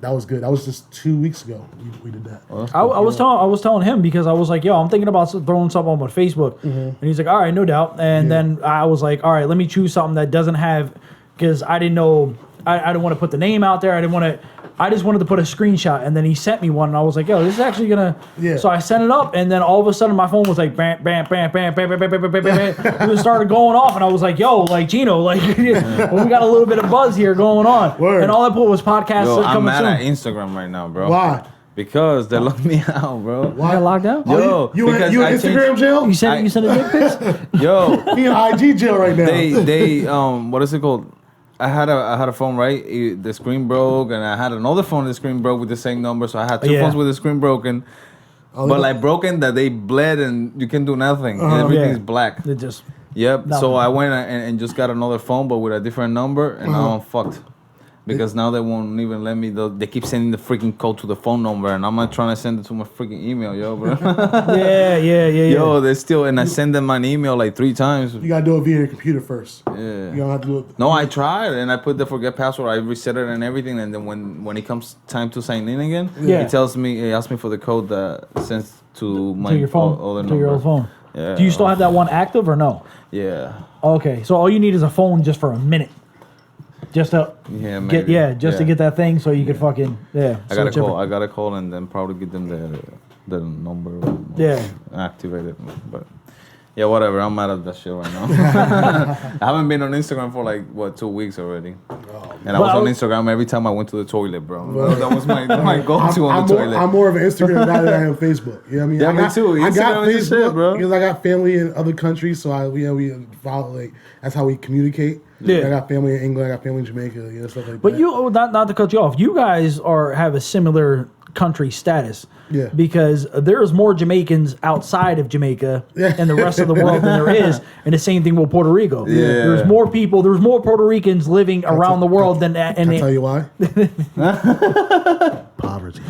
that was good. That was just 2 weeks ago. We did that. I was telling him because I was like, yo, I'm thinking about throwing something on my Facebook, and he's like, all right, no doubt. And then I was like, all right, let me choose something that doesn't have, because I didn't know. I didn't want to put the name out there. I just wanted to put a screenshot, and then he sent me one, and I was like, yo, this is actually gonna. Yeah. So I sent it up, and then all of a sudden my phone was like, bam, bam, bam, bam, bam, bam, bam, bam, bam, bam. It started going off, and I was like, yo, like Chino, like we got a little bit of buzz here going on. Word. And all I put was podcasts. Yo, I'm mad soon. at Instagram right now, bro. Why? Because they locked me out, bro. Why locked out? Yo, you in Instagram jail? You sent a dick pics? Yo, he in IG jail right now. They what is it called? I had a phone, right? The screen broke, and I had another phone. The screen broke with the same number, so I had two phones with the screen broken. But like broken that they bled and you can do nothing. And everything's black. It just. Yep. Nothing. So I went and just got another phone, but with a different number, and now I'm fucked. Because now they won't even let me. They keep sending the freaking code to the phone number, and I'm not trying to send it to my freaking email, yo, bro. Yeah. Yo, they still, and I send them an email like 3 times. You gotta do it via your computer first. Yeah. You don't have to do it. No, I tried, and I put the forget password. I reset it and everything, and then when it comes time to sign in again, he asks me for the code that sends to my to your phone, other to number. your old phone. Yeah. Do you still have that one active or no? Yeah. Okay, so all you need is a phone just for a minute. Just to maybe. to get that thing so you could fucking I gotta call and then probably give them the number. Activate it, but. Yeah, whatever. I'm mad at that shit right now. I haven't been on Instagram for like 2 weeks already, and I was on Instagram every time I went to the toilet, bro. That was my go-to on the toilet. I'm more of an Instagram guy than I am Facebook. You know what I mean? Yeah, me too. I got Instagram is Facebook shit, bro. because I got family in other countries, so we follow that's how we communicate. Yeah. I got family in England. I got family in Jamaica. Stuff like that. But you, not to cut you off, you guys have a similar country status. Yeah. Because there's more Jamaicans outside of Jamaica and the rest of the world than there is, and the same thing with Puerto Rico. Yeah. There's more Puerto Ricans living around the world than that. Can I tell you why? Poverty.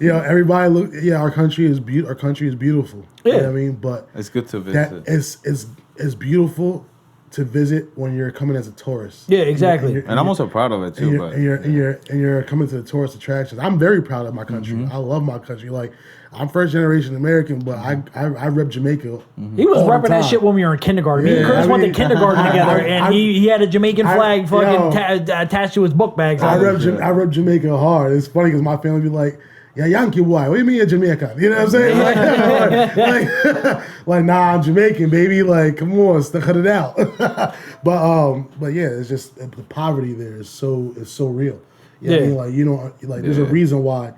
Everybody look. Yeah, our country is beautiful. Our country is beautiful. Yeah. You know what I mean, but it's good to visit. It's beautiful to visit when you're coming as a tourist. Yeah, exactly. And I'm also proud of it too. And you're coming to the tourist attractions. I'm very proud of my country. I love my country. Like, I'm first generation American, but I rep Jamaica. He was repping that shit when we were in kindergarten. Me and Chris went to kindergarten together, and he had a Jamaican flag fucking attached to his book bag. I rep Jamaica hard. It's funny because my family be like, yeah, Yankee boy, what do you mean you're Jamaican? You know what I'm saying? Like, nah, I'm Jamaican, baby. Like, come on, cut it out. but yeah, it's just the poverty there is so real. You know what I mean? Like, you know, like there's a reason why,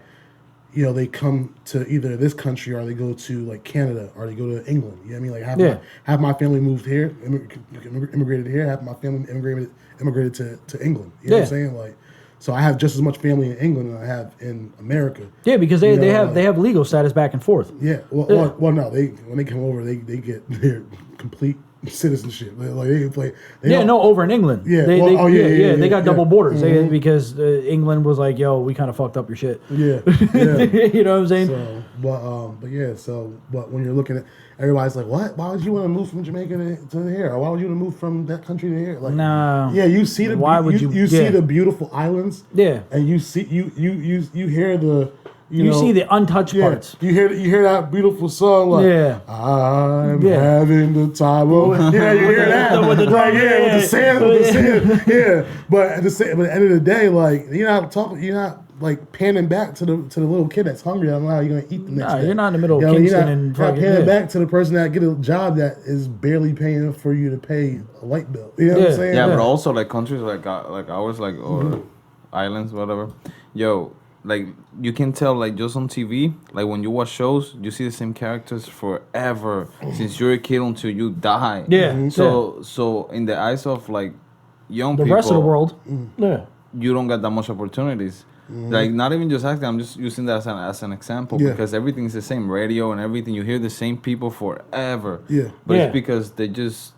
you know, they come to either this country or they go to like Canada or they go to England. You know what I mean? Like half my family moved here, immigrated here. Half my family immigrated to England. You know what I'm saying? Like. So I have just as much family in England as I have in America. Yeah, because they have legal status back and forth. Yeah. Well, no. When they come over, they get their complete citizenship. Over in England. Yeah. They got double borders. Because England was like, yo, we kind of fucked up your shit. Yeah. You know what I'm saying? So, but when you're looking at, everybody's like, what? Why would you want to move from Jamaica to here? Or why would you want to move from that country to here? Like, no. Yeah, you see you see the beautiful islands. Yeah. And you see you hear the. You see the untouched parts. You hear that beautiful song like I'm having the time of you hear that with the sand. But at the end of the day, like you're not like panning back to the little kid that's hungry. I don't know how you're gonna eat the next day. You're not in the middle of Kingston and you're not panning back to the person that get a job that is barely paying for you to pay a light bill. You know what I'm saying? Yeah, but also like countries like ours, like or islands, whatever. Yo. Like you can tell, like just on TV, like when you watch shows, you see the same characters forever since you're a kid until you die. Yeah. So in the eyes of like young people, the rest of the world, you don't get that much opportunities. Like not even just acting. I'm just using that as an example because everything's the same, radio and everything. You hear the same people forever. Yeah. But it's because they just.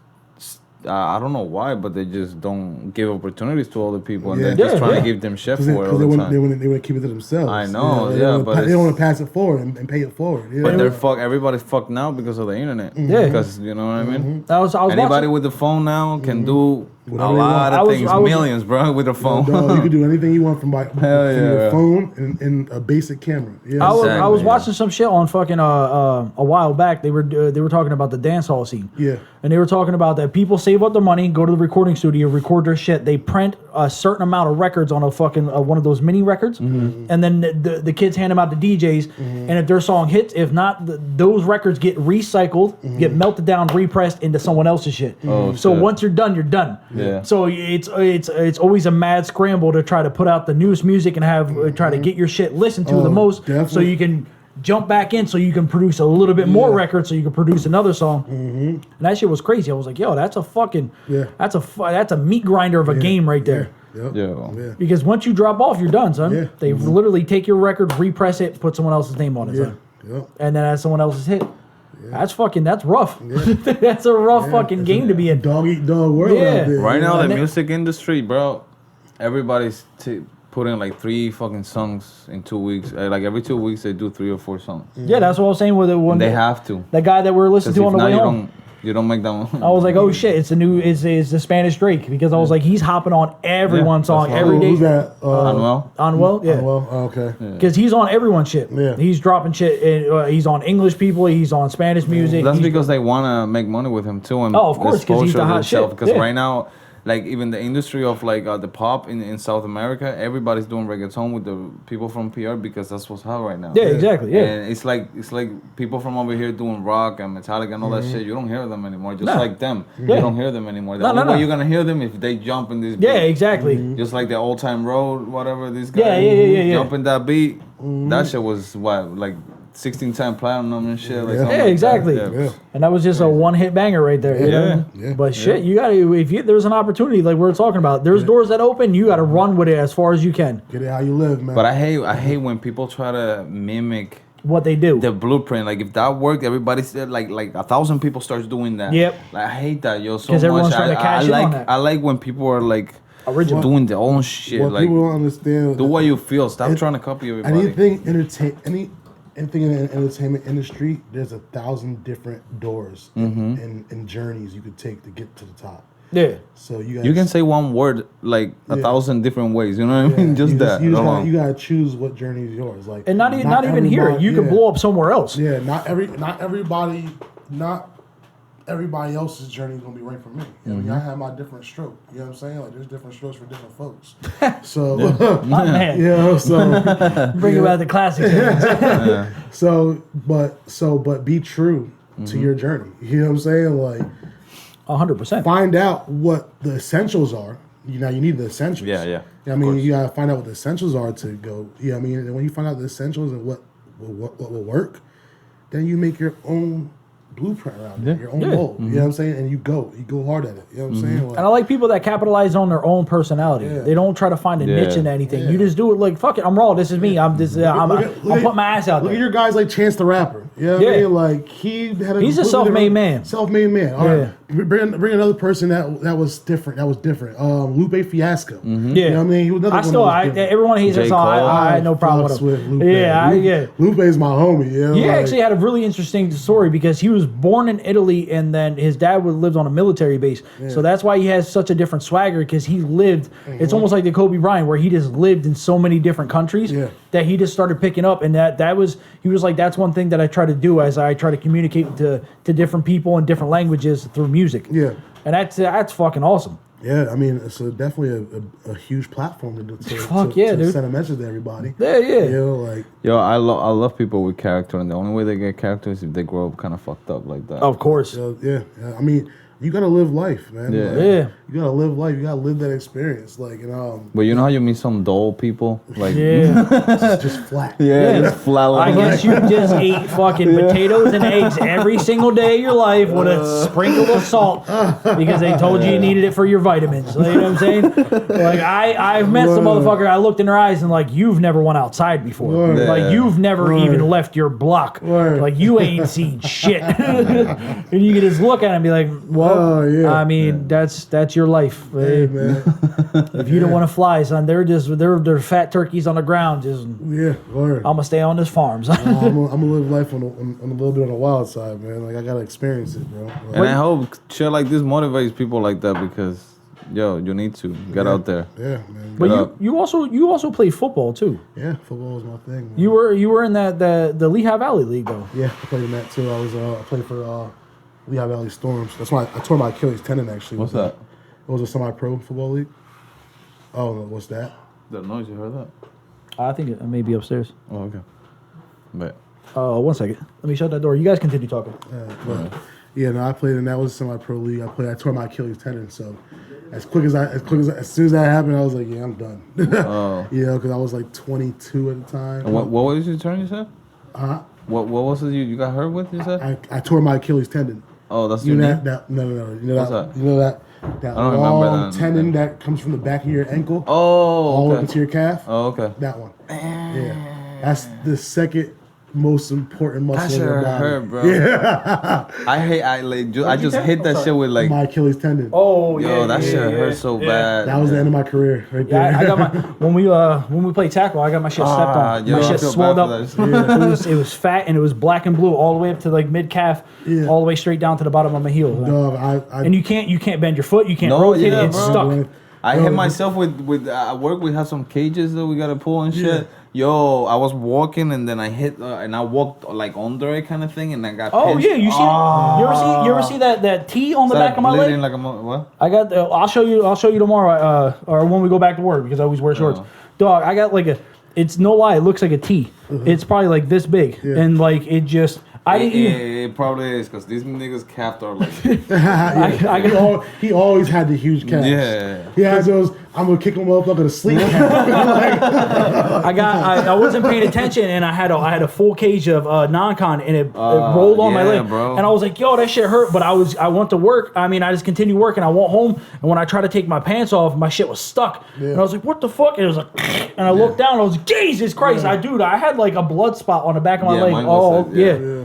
I don't know why, but they just don't give opportunities to other people, and they're just trying to give them shit for it all the time. They want to keep it to themselves. I know, but they don't want to pass it forward and pay it forward. But they're everybody's fucked now because of the internet. Yeah, because you know what I mean. I was Anybody with the phone now can do a lot of things, millions, bro, with a phone. You can do anything you want from your phone and a basic camera. Yeah. I was watching some shit on fucking a while back. They were talking about the dance hall scene. Yeah. And they were talking about that people save up the money, go to the recording studio, record their shit. They print a certain amount of records on a fucking one of those mini records, and then the kids hand them out to DJs. And if their song hits, if not, those records get recycled, get melted down, repressed into someone else's shit. So once you're done, you're done. Yeah. So it's always a mad scramble to try to put out the newest music and try to get your shit listened to the most, definitely. so you can jump back in, so you can produce a little bit more records, so you can produce another song. And that shit was crazy. I was like, yo, that's a fucking that's a meat grinder of a game right there. Yeah. Because once you drop off, you're done, son. Yeah. They literally take your record, repress it, put someone else's name on it, son. And then as someone else's hit. That's rough. That's a rough fucking game to be in. Dog eat dog world out there. Right now, the music industry, bro, everybody's putting like 3 fucking songs in 2 weeks. Like every 2 weeks, they do 3 or 4 songs. Yeah, that's what I was saying with it. They have to. That guy that we were listening to on the way home. You don't make that one. I was like, oh shit, it's the Spanish Drake, because I was like, he's hopping on everyone's song every day. Who's that? Anuel, yeah. Anuel, okay. Because he's on everyone's shit. Yeah. He's dropping shit. He's on English people. He's on Spanish music. That's because they want to make money with him too. And of course, because he's the hot shit. Because right now, like even the industry of like the pop in South America, everybody's doing reggaeton with the people from PR because that's what's hot right now. Yeah, exactly. Yeah, and it's like people from over here doing rock and Metallica and all that shit. You don't hear them anymore. Just like them, you don't hear them anymore. The only way you're gonna hear them if they jump in this beat. Yeah, exactly. Just like the Old Time Road, whatever these guys. Jumping that beat. That shit was like 16-time platinum and shit. Like exactly. And that was just a one-hit banger right there. You know? But shit, you gotta, there's an opportunity like we're talking about. There's doors that open, you gotta run with it as far as you can. Get it how you live, man. But I hate when people try to mimic what they do. The blueprint. Like if that worked, everybody's like 1,000 people starts doing that. Yep. Like I hate that, yo, so much. Because everyone's trying to cash in on that. I like when people are like original, doing their own shit. What like people don't understand. Do what you feel. Stop trying to copy everybody. Anything in the entertainment industry, there's 1,000 different doors and journeys you could take to get to the top. Yeah. So you can say one word like 1,000 different ways. You know what I mean? Just that. You gotta choose what journey is yours. Like and not even here. You can blow up somewhere else. Yeah. Not everybody else's journey is gonna be right for me. I mean, I have my different stroke. You know what I'm saying? Like there's different strokes for different folks. So my man. Bring about the classics. But be true to your journey. You know what I'm saying? Like 100%. Find out what the essentials are. You need the essentials. Yeah. I mean, you gotta find out what the essentials are to go. Yeah, I mean, and when you find out the essentials and what will work, then you make your own blueprint around it, your own goal. You know what I'm saying? And you go hard at it. You know what I'm saying? Like, and I like people that capitalize on their own personality. They don't try to find a niche in anything. You just do it like, fuck it, I'm raw. This is me. I'm put my ass out there. Look at your guys like Chance the Rapper. You know what I mean? Like he's a self-made man. Self-made man. All right. Bring another person that was different. Lupe Fiasco. You know what I mean? He was another everyone hates that song. I had no problem with him. Lupe. Lupe's my homie. He actually had a really interesting story because he was born in Italy and then his dad lived on a military base. So that's why he has such a different swagger, because he lived, it's almost like the Kobe Bryant where he just lived in so many different countries that he just started picking up. And he was like, that's one thing that I try to do as I try to communicate to different people in different languages through music. Yeah. And that's fucking awesome. Yeah, I mean, it's definitely a huge platform to send a message to everybody. Yeah. You know, I love people with character, and the only way they get character is if they grow up kind of fucked up like that. Of course. Yeah. I mean, you gotta live life, man. Yeah. You gotta live life. You gotta live that experience. But you know how you meet some dull people? Like just flat. Just flat. I guess you just ate fucking potatoes and eggs every single day of your life with a sprinkle of salt because they told you needed it for your vitamins. You know what I'm saying? Like I've met some motherfucker. I looked in their eyes and like, you've never went outside before. Like you've never even left your block. Like you ain't seen shit. And you can just look at him and be like, well. I mean, that's your life. Hey, man. If you don't want to fly, son, they're fat turkeys on the ground. Just I'm gonna stay on this farm. I'm gonna live life on a little bit on the wild side, man. Like I gotta experience it, bro. And I hope shit like this motivates people like that because, you need to get out there. Yeah, man. But you also play football too. Yeah, football is my thing. Man. You were in the Lehigh Valley League though. Yeah, I played in that too. I played for Lehigh Valley Storms. That's why I tore my Achilles tendon actually. What's that? It was a semi-pro football league. Oh, what's that? The noise, you heard that? I think it may be upstairs. Oh, okay. But 1 second. Let me shut that door. You guys continue talking. I played in that was a semi-pro league. I tore my Achilles tendon. So as soon as that happened, I was like, yeah, I'm done. Because I was like 22 at the time. And what was your turn? You said? Huh? What was it you got hurt with? You said? I tore my Achilles tendon. Oh, that's your knee? No. You know What's that? that? You know that long tendon that comes from the back of your ankle? Oh, all okay. the way to your calf? Oh, okay. That one. Yeah. That's the second most important muscle That in shit your body. hurt, bro. Yeah. I just hit that shit with like, My Achilles tendon. Oh yeah. yo, that shit hurt so bad. That was the end of my career right there. Yeah, I got my when we play tackle, I got my shit stepped on. yo, My I shit feel swelled bad up. for that It was fat and it was black and blue all the way up to like mid calf, all the way straight down to the bottom of my heel. Dog, And you can't bend your foot. You can't No, rotate yeah, it. It's bro. stuck. I hit myself with at work. We have some cages that we gotta pull and shit. Yo, I was walking and then I hit and I walked like under it kind of thing and I got. Oh pinched. yeah, you see? You ever see that T on the back of my leg? Like what? I got. I'll show you tomorrow, or when we go back to work because I always wear shorts. Dog, I got like a. It's no lie. It looks like a T. It's probably like this big, and like it just. I didn't even. It probably is because these niggas capped are like. He always had the huge calves. Yeah. He has those. I'm gonna kick him up. I'm gonna sleep. I wasn't paying attention, and I had a full cage of non-con, and it rolled on my leg, bro. and I was like, "Yo, that shit hurt." But I went to work. I mean, I just continued working. I went home, and when I tried to take my pants off, my shit was stuck, and I was like, "What the fuck?" And it was like, and I looked down, and I was like, "Jesus Christ, I had like a blood spot on the back of my leg." Oh Yeah.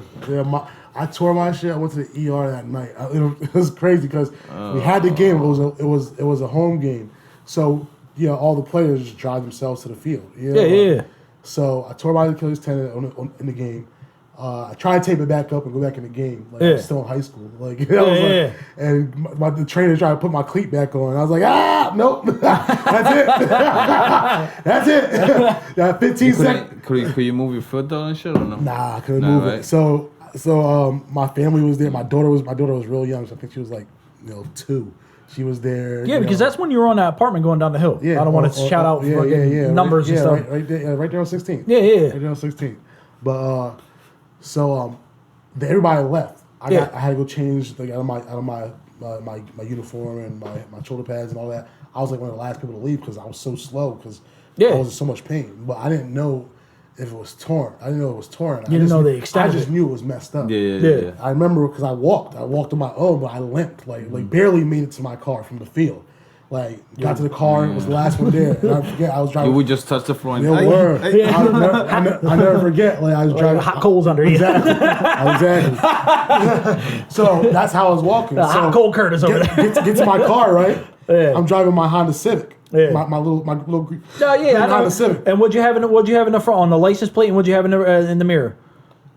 I tore my shit. I went to the ER that night. It was crazy because we had the game. It was a home game, so all the players just drive themselves to the field. Yeah. So I tore my Achilles tendon in the game. I tried to tape it back up and go back in the game. Like I was still in high school. And the trainer tried to put my cleat back on. I was like, nope, that's it. That's it. That 15 seconds. Could you move your foot though and shit or no? Nah, I couldn't move it. So my family was there. My daughter was real young. So I think she was like 2. She was there. Yeah, because that's when you were on that apartment going down the hill. Yeah, I don't want to shout out numbers and stuff. Right there on 16. Yeah. Right there on 16. But everybody left. I had to go change out of my uniform and my shoulder pads and all that. I was like one of the last people to leave because I was so slow because I was in so much pain. But I didn't know if it was torn. I didn't know it was torn. You didn't know the extent. I just knew it was messed up. Yeah. I remember because I walked on my own, but I limped like barely made it to my car from the field. Like got to the car, was the last one there. And I forget I was driving. You would just touch the floor. And I never forget. Like I was driving hot coals under you. Exactly. So that's how I was walking. Hot cold Curtis over there. Get to my car, right? Yeah. I'm driving my Honda Civic. Yeah. My little green I Honda Civic. And what'd you have in the front on the license plate, and what'd you have in the mirror?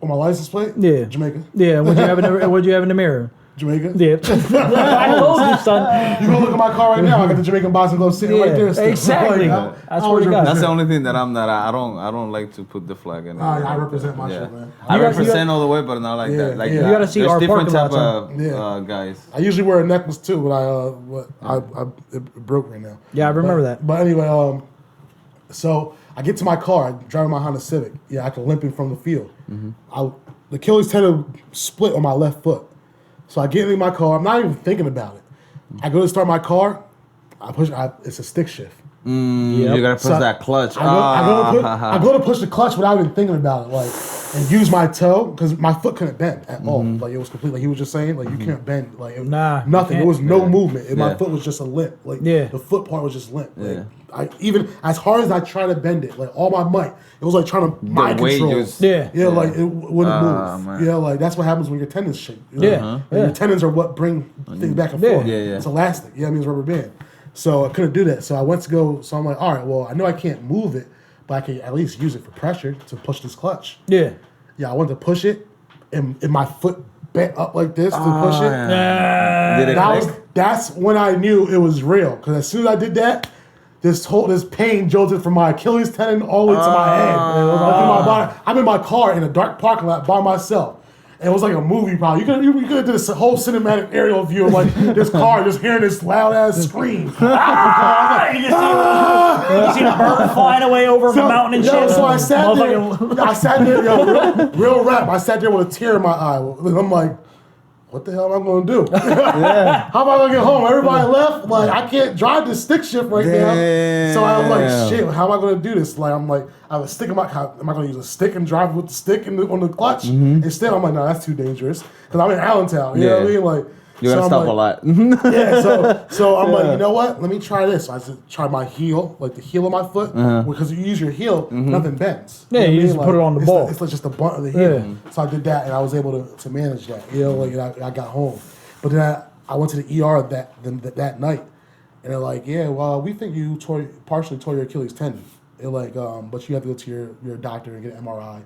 On my license plate? Yeah. Jamaica. Yeah. What'd you have in the mirror? Jamaica. Yeah. I told you, son. You go look at my car right now. I got the Jamaican boxing gloves sitting right there. Still. Exactly. I swear to God. That's the only thing that I'm not. I don't like to put the flag in. I represent my shit, man. I represent all the way, but not like that. Like you gotta see our different parking type lots, of guys. I usually wear a necklace too, but it broke right now. Yeah, I remember that. But anyway, so I get to my car, I'm driving my Honda Civic. Yeah, I can limping from the field. The Achilles tendon split on my left foot. So I get in my car. I'm not even thinking about it. I go to start my car. It's a stick shift. You gotta push that clutch. I go to push the clutch without even thinking about it, and use my toe because my foot couldn't bend at all. Like it was completely. Like he was just saying, like you can't bend. Like nothing. There was no movement. My foot was just a limp. Like the foot part was just limp. Like, even as hard as I tried to bend it, like all my might, it was like trying to mind control. Like it wouldn't move. Man. Like that's what happens when your tendons shake. Your tendons are what bring things back and forth. It's elastic. It means rubber band. So I couldn't do that. So I went to go. So I'm like, all right, well, I know I can't move it, but I can at least use it for pressure to push this clutch. Yeah, I went to push it, and my foot bent up like this to push it. Did it click? That's when I knew it was real. Because as soon as I did that, this pain jolted from my Achilles tendon all the way to my head. My body. I'm in my car in a dark parking lot by myself. And it was like a movie, probably. You could have did this whole cinematic aerial view of like this car just hearing this loud ass scream. You see the bird flying away over the mountain and shit. So I sat there, real rap. I sat there with a tear in my eye. I'm like, what the hell am I going to do? How am I going to get home? Everybody left. Like, I can't drive this stick shift right now. So I'm like, shit, how am I going to do this? Like, I'm like, I have a stick in my car. Am I going to use a stick and drive with the stick on the clutch? Instead, I'm like, no, that's too dangerous. Because I'm in Allentown. You know what I mean? Like, You're gonna stop a lot. Yeah, so I'm like, you know what? Let me try this. So I just try my heel, like the heel of my foot, because you use your heel, nothing bends. Yeah, you just put it on the ball. It's like just the butt of the heel. So I did that, and I was able to manage that. Like I got home, but then I went to the ER that night, and they're like, yeah, well, we think you partially tore your Achilles tendon. They're like, but you have to go to your doctor and get an MRI.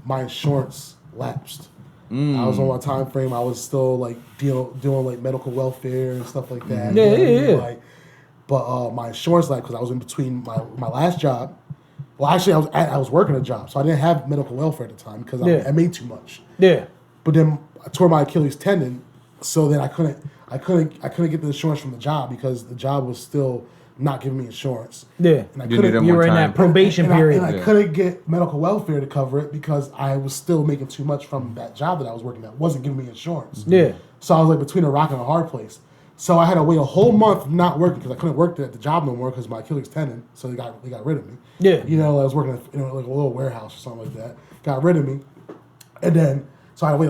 My insurance lapsed. I was on my time frame. I was still like doing like medical welfare and stuff like that. Yeah. But my insurance lapsed because I was in between my last job. Well, actually, I was working a job, so I didn't have medical welfare at the time because I made too much. Yeah. But then I tore my Achilles tendon, so then I couldn't get the insurance from the job because the job was still not giving me insurance. Yeah. And you were in that probation period. And I couldn't get medical welfare to cover it because I was still making too much from that job that I was working at. It wasn't giving me insurance. Yeah. So I was like between a rock and a hard place. So I had to wait a whole month not working because I couldn't work at the job no more because of my Achilles tendon. So they got rid of me. Yeah. I was working at like a little warehouse or something like that. Got rid of me. And then so I had to wait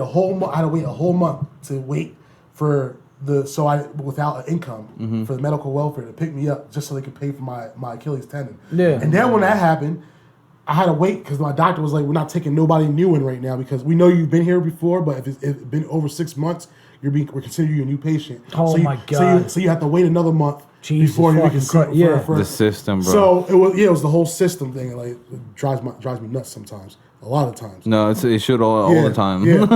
a whole month to wait for without an income for the medical welfare to pick me up just so they could pay for my Achilles tendon. Yeah. And then when that happened, I had to wait because my doctor was like, we're not taking nobody new in right now because we know you've been here before, but if it's been over 6 months, we're considering you a new patient. Oh my God. So you have to wait another month Jesus before you can see the system, bro. So it was the whole system thing. Like it drives me nuts sometimes. A lot of times. No, it should all the time. Yeah.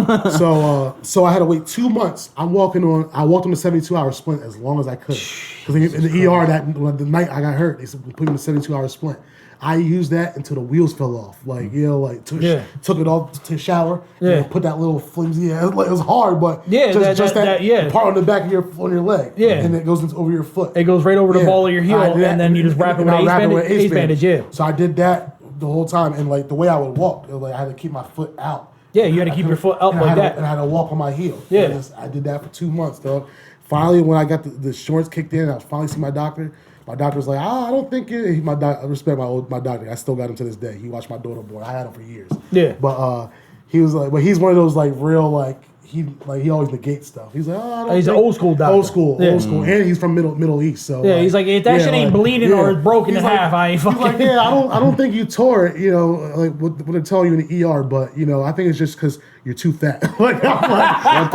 So I had to wait 2 months. I walked on the 72-hour splint as long as I could. Because in the ER the night I got hurt, they said put me in the 72-hour splint. I used that until the wheels fell off. Took it off to shower. Put that little flimsy. It was hard, but that part on the back of your leg. Yeah. And it goes over your foot. It goes right over the ball of your heel, and then you just wrap it with an ace bandage. Yeah. So I did that the whole time, and like the way I would walk, it was like I had to keep my foot out. Yeah, you had to keep your foot up like that. And I had to walk on my heel. Yeah. I did that for 2 months, dog. Finally, when I got the insurance kicked in, I finally see my doctor. My doctor was like, I don't think it. I respect my doctor. I still got him to this day. He watched my daughter born. I had him for years. Yeah. But he was like, but he's one of those like real like he always negates stuff. He's like, he's an old school doctor. Old school, and he's from Middle East. So he's like, if that shit ain't bleeding or it's broken in half, I ain't fucking. He's like, I don't think you tore it. Like what they're telling you in the ER, but I think it's just because you're too fat. I'm like, damn,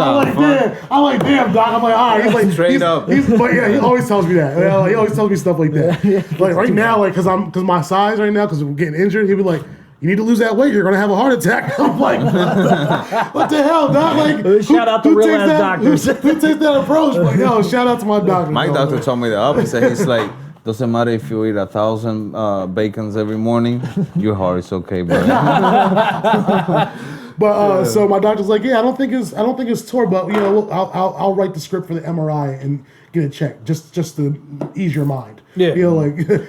doc. I'm like, all right. He's like, straight up. But he always tells me that. He always tells me stuff like that. Like right now, like because my size right now, because we're getting injured, he'll be like, you need to lose that weight. You're gonna have a heart attack. I'm like, what the hell, doc? Like, shout out to real ass doctors. Who takes that approach? Like, shout out to my doctor. My doctor told me the opposite. He's like, doesn't matter if you eat 1,000 bacons every morning, your heart is okay, bro. But so my doctor's like, I don't think it's tore, but I'll write the script for the MRI and get it checked just to ease your mind. Yeah.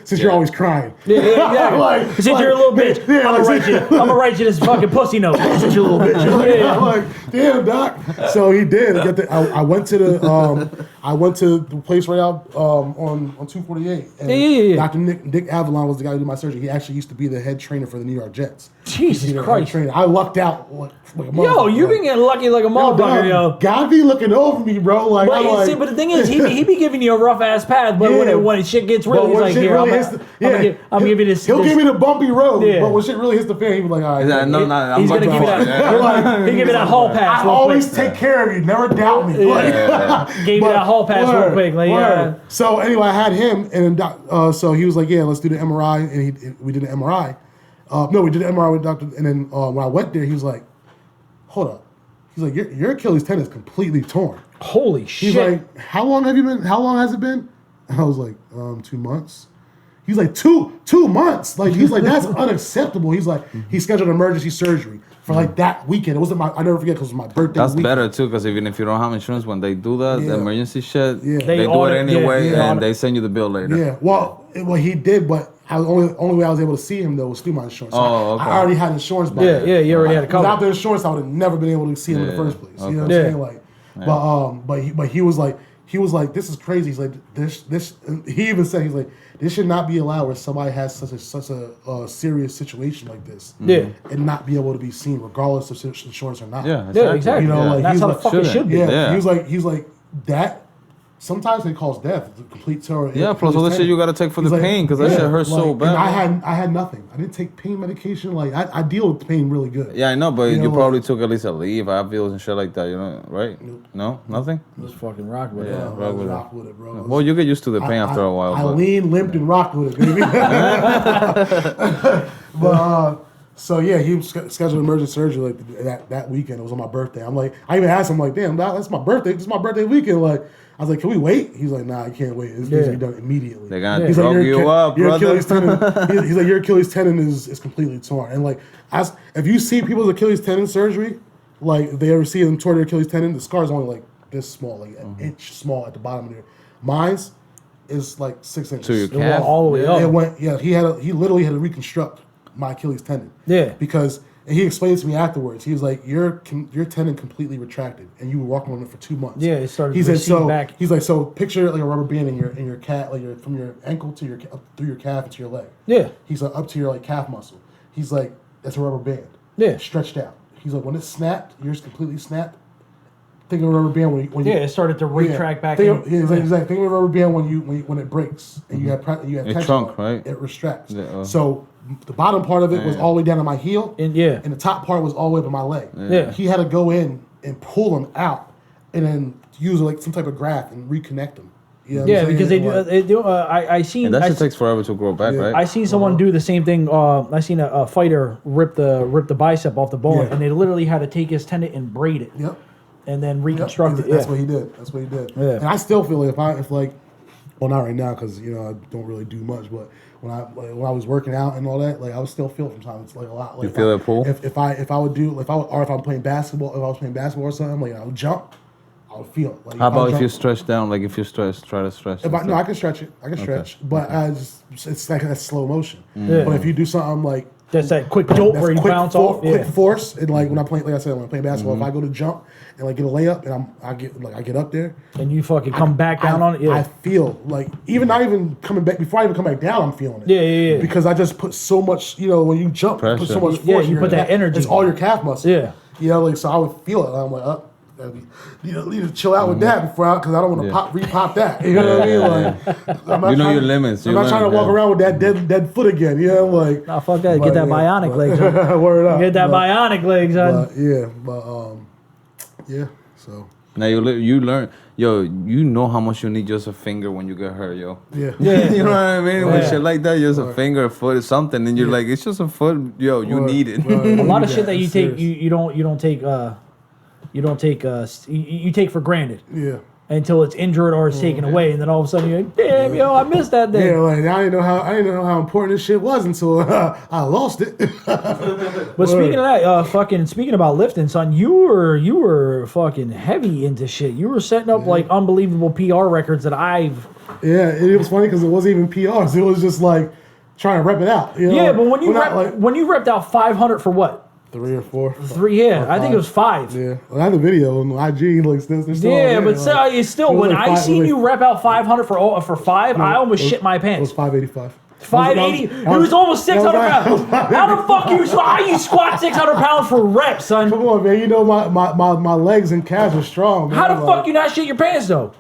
Since you're always crying. Yeah. Since you're a little bitch. I'm gonna write you this fucking pussy note. Since you're a little bitch. I'm like, damn, doc. So he did. I went to the place right out on 248. And Dr. Nick Avalon was the guy who did my surgery. He actually used to be the head trainer for the New York Jets. Jesus Christ. I lucked out like a motherfucker. Yo, you been getting lucky like a motherfucker, yo. God be looking over me, bro. Like, but the thing is, he be giving you a rough ass path, but when shit gets real, he's like, here, I'm giving you this. He'll give me the bumpy road, but when shit really hits the fan, he'll be like, all right. He's gonna give you that. He give you that hall pass. I always take care of you. Never doubt me. Gave you that hall pass real quick. So anyway, I had him, and so he was like, let's do the MRI, and we did the MRI. We did the MRI with doctor, and then when I went there, he was like, hold up. He's like, your Achilles tendon is completely torn. Holy shit. He's like, how long has it been? And I was like, 2 months. He's like, two months? Like, he's like, that's unacceptable. He's like, he scheduled emergency surgery for like that weekend. It wasn't I never forget because it was my birthday That's week. better too, because even if you don't have insurance, when they do that, the emergency shit, they do it anyway, and they send you the bill later. Yeah, well, he did, but only way I was able to see him though was through my insurance. So okay. I already had insurance back then. Yeah, you already had a cover. Without the insurance, I would have never been able to see him in the first place. You know what I'm saying? Like, but he was like, he was like, this is crazy. He's like, this. He even said, he's like, this should not be allowed where somebody has such a serious situation like this. Yeah. And not be able to be seen, regardless of insurance or not. Yeah, exactly. You know, like that's how the fuck it should be. Yeah. He's like that. Sometimes it causes death, complete terror. Yeah, plus all the shit you gotta take for the pain, because that shit hurts so bad. And I had nothing. I didn't take pain medication. Like I deal with pain really good. Yeah, I know, but you probably took at least a leave, Advils and shit like that. You know, right? Nope. No, nothing. Just fucking rock with it. Yeah, rock with it, bro. Well, you get used to the pain after a while. I lean, limped, and rocked with it, baby. But so yeah, he scheduled emergency surgery like that weekend. It was on my birthday. I'm like, I even asked him like, damn, Doc, that's my birthday. This is my birthday weekend. Like, I was like, can we wait? He's like, nah, I can't wait. This needs to be done immediately. They're gonna drug you up, your brother. Achilles tendon, he's like, your Achilles tendon is completely torn. And like, if you see people's Achilles tendon surgery, like if they ever see them tore their Achilles tendon, the scar's only like this small, like an inch small at the bottom of there. Mine's is like 6 inches. So your calf? All the way up. It went. Yeah, he literally had to reconstruct my Achilles tendon. Yeah. Because. And he explained to me afterwards. He was like, "Your tendon completely retracted, and you were walking on it for 2 months." Yeah, it started. He said, "So back. he's like, so picture like a rubber band in your calf, like from your ankle to up through your calf into your leg." Yeah. He's like up to your like calf muscle. He's like, that's a rubber band. Yeah. Stretched out. He's like, when it snapped, yours completely snapped. Think of a rubber band when you it started to retract back. Think of a rubber band when it breaks and you have tension trunk, on right? It retracts. Yeah, So the bottom part of it was all the way down to my heel, and the top part was all the way up to my leg. Yeah. He had to go in and pull them out, and then use like some type of graft and reconnect them. You know what I'm saying? Because they do. I seen. And that shit takes forever to grow back, right? I seen someone do the same thing. I seen a fighter rip the bicep off the bone, and they literally had to take his tendon and braid it. Yep. And then reconstruct it. That's what he did. Yeah. And I still feel like if well, not right now because I don't really do much, but when I was working out and all that, like I would still feel it from time. It's like a lot. Like you feel that pull? If I'm playing basketball, if I was playing basketball or something, like I would jump, I would feel it. Like, how about if you stretch down? Like if you stretch, try to stretch. No, I can stretch it. I can stretch, but it's like that slow motion. Yeah. But if you do something like that's that quick jolt where you bounce off. Quick force, and like when I play, like I said, when I play basketball, if I go to jump and like get a layup, and I get up there, and you fucking come back down on it. Yeah, I feel like not even coming back before I even come back down, I'm feeling it. Yeah. Because I just put so much, when you jump, pressure. You put so much force. Yeah, you put that energy. It's all your calf muscle. Yeah. Like so I would feel it. And I'm like, need to chill out with that because I don't want to repop that. You know what I mean? Like, your limits. I'm not trying to walk around with that dead foot again. Like, nah, fuck that. Get that bionic legs. Word up. Get that bionic legs, son. Yeah. So now you learn, you know how much you need just a finger when you get hurt, yo. Yeah. You know what I mean? When shit like that, just a finger, a foot, or something, and you're like, it's just a foot, you need it. A lot of shit that you take, you don't take. You take for granted. Yeah. Until it's injured or it's taken away, and then all of a sudden you're like, damn, I missed that day. Yeah, like I didn't know how important this shit was until I lost it. But speaking of that, speaking about lifting, son, you were fucking heavy into shit. You were setting up like unbelievable PR records that I've. Yeah, it was funny because it wasn't even PRs. It was just like trying to rep it out. Yeah, but when you repped out 500 for what? 3 or 4. 3, yeah. I think it was 5. Yeah. Well, I had the video on IG. Like, still yeah, but it's still, when I seen you rep out 500 for 5, I almost shit my pants. It was 585. 580. It was almost 600 pounds. How the fuck you squat 600 pounds for reps, son? Come on, man. You know my legs and calves are strong, man. How the fuck you not shit your pants, though?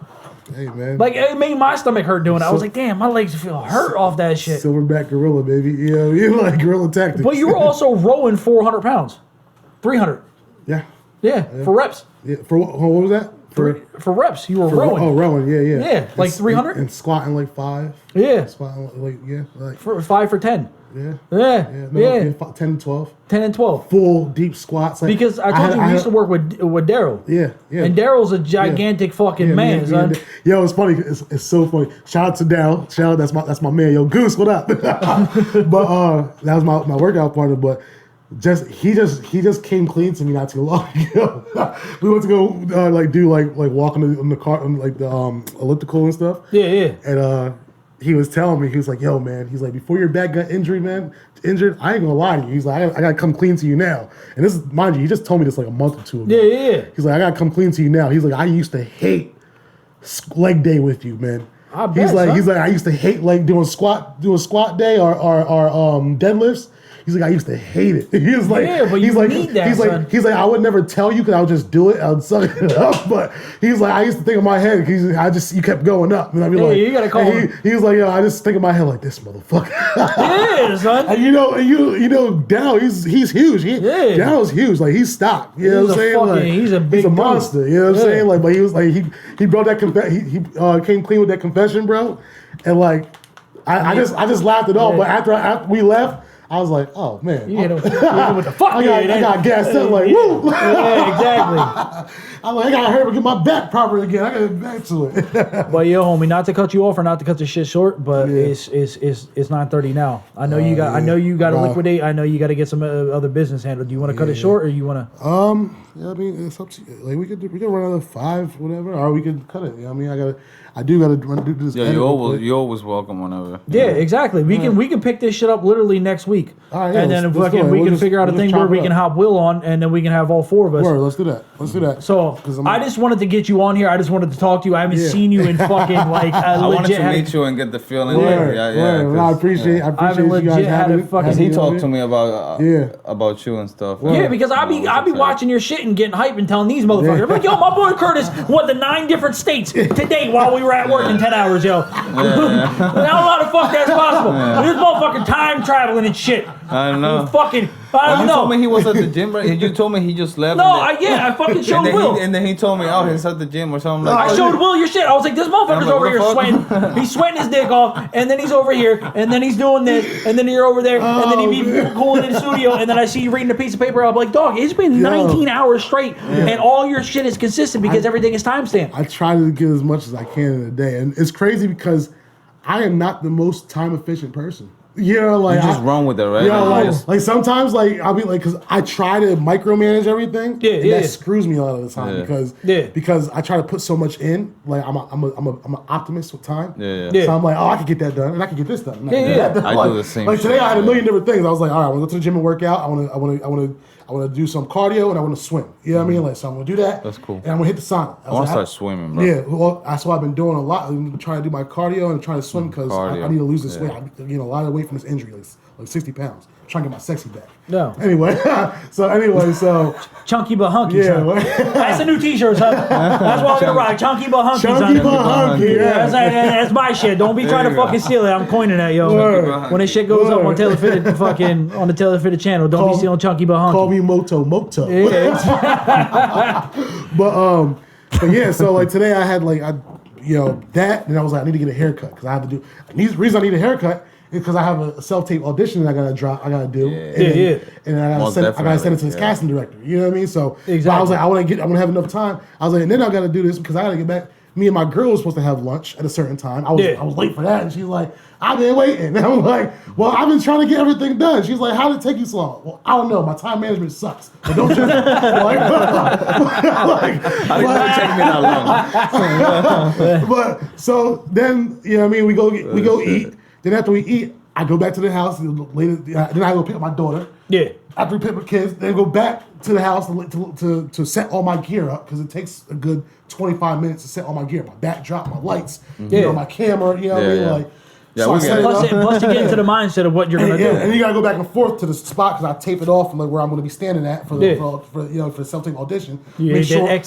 Hey, man. Like, it made my stomach hurt doing it. I was like, damn, my legs feel hurt off that shit. Silverback gorilla, baby. Yeah, you like gorilla tactics. But you were also rowing 400 pounds. 300. Yeah, for reps. Yeah, for what was that? For reps, you were rowing. Oh, rowing, yeah. Yeah, like 300? And squatting like 5. Yeah. Squatting like for 5 for 10. Yeah. Yeah. No, 10 and 12. 10 and 12. Full deep squats. Like, because I told you we used to work with Daryl. Yeah. And Daryl's a gigantic fucking man, son. Yo, it's funny. It's so funny. Shout out to Daryl. Shout out, that's my man. Yo, Goose, what up? But that was my workout partner. But he just came clean to me not too long ago. We went to go walk on the car on like the elliptical and stuff. Yeah. And he was telling me, he was like, yo, man, he's like, before your back got injured, I ain't gonna lie to you. He's like, I gotta come clean to you now. And this is, mind you, he just told me this like a month or two ago. Yeah. He's like, I gotta come clean to you now. He's like, I used to hate leg day with you, man. I bet, He's like, I used to hate like doing squat day or deadlifts. He's like, I used to hate it. He was like, yeah, but you need that, son. He's like, I would never tell you because I would just do it. I would suck it up. But he's like, I used to think in my head, you kept going up. And I'd be like, you gotta call him. He was like, yo, I just think in my head like this motherfucker. Yeah, son. And you know, Dow, he's huge. Dow's huge. Like he's stopped. You know what I'm saying? Like, he's a big he's a dude. monster. You know what I'm saying? Like, but he was like, he brought that he came clean with that confession, bro. And like, I just laughed it off. But after we left, I was like, oh man, you hit him with the fuck. I got gassed up like, woo. Yeah, exactly. I'm like, I gotta hurry up and get my back proper again. I gotta get back to it. But yo, homie, not to cut you off or not to cut the shit short, but it's 9:30 now. I know you got to liquidate. I know you got to get some other business handled. Do you want to cut it short or you want to? Yeah, I mean, it's up to you. Like we could run another 5, whatever, or we could cut it. You know what I mean, I do gotta do this. Yeah, you always welcome whenever. Yeah, exactly. We can pick this shit up literally next week, all right, yeah, and then let's we can figure out a thing where we can hop Will on, and then we can have all 4 of us. Word, let's do that. So I just wanted to get you on here. I just wanted to talk to you. I haven't seen you in fucking like I wanted legit. to meet you and get the feeling. Word, Yeah. I appreciate you guys having it. Because he talked to me about you and stuff. Yeah, because I be watching your shit and getting hype and telling these motherfuckers, like, yo, my boy Curtis went to 9 different states today while we were at work in 10 hours, yo. How the fuck that's possible? This motherfucking time traveling and shit. I don't know. I don't know. You told me he was at the gym, right? You told me he just left. No, I fucking showed Will. And then he told me, he's at the gym or something. I showed Will your shit. I was like, this motherfucker's over here sweating. He's sweating his dick off, and then he's over here, and then he's doing this, and then you're over there, and then he be cooling in the studio, and then I see you reading a piece of paper. I'm like, dog, it's been 19 hours straight, and all your shit is consistent because everything is timestamped. I try to get as much as I can in a day, and it's crazy because I am not the most time efficient person. You know, like you just run with it, right? Yeah, like sometimes, like I'll be like, because I try to micromanage everything. and that screws me a lot of the time because I try to put so much in. Like I'm an optimist with time. So I'm like, I could get that done, and I can get this done. I do the same. Like today, I had a million different things. I was like, all right, I want to go to the gym and work out. I want to do some cardio and I want to swim. You know what I mean? Like, so I'm going to do that. That's cool. And I'm going to hit the sauna. I want to start swimming, bro. Yeah, well, that's what I've been doing a lot. I'm trying to do my cardio and trying to swim because I need to lose this weight. I gained a lot of weight from this injury, like 60 pounds. I'm trying to get my sexy back. No. Anyway, so. Chunky but hunky, son. That's the new t-shirt, son. That's what I'm going to rock. Chunky but hunky, son. Chunky but hunky, yeah. That's my shit. Don't be trying to fucking steal it. I'm coining that, yo. When this shit goes up on Taylor Fitted on the Taylor Fitted channel, don't be stealing Chunky but hunky. Call me Moto. Yeah. But yeah, so like today I had that, and I was like, I need to get a haircut because I have to do. The reason I need a haircut is because I have a self-tape audition that I gotta do. And I gotta send it to this casting director. You know what I mean? So I was like, I want to have enough time. I was like, and then I gotta do this because I gotta get back. Me and my girl was supposed to have lunch at a certain time. I was late for that, and she's like, I've been waiting. And I'm like, well, I've been trying to get everything done. She's like, how did it take you so long? Well, I don't know. My time management sucks. But don't just how did it take me that long? But so then, you know what I mean? We go eat. Then after we eat, I go back to the house. Then I go pick up my daughter. Yeah. After we pick up kids, then go back to the house to set all my gear up because it takes a good 25 minutes to set all my gear. My backdrop, my lights, my camera. You know what I mean? Like. So plus to get into the mindset of what you're gonna do. And you gotta go back and forth to the spot because I tape it off from where I'm gonna be standing at for the self-tape audition. Make sure I'm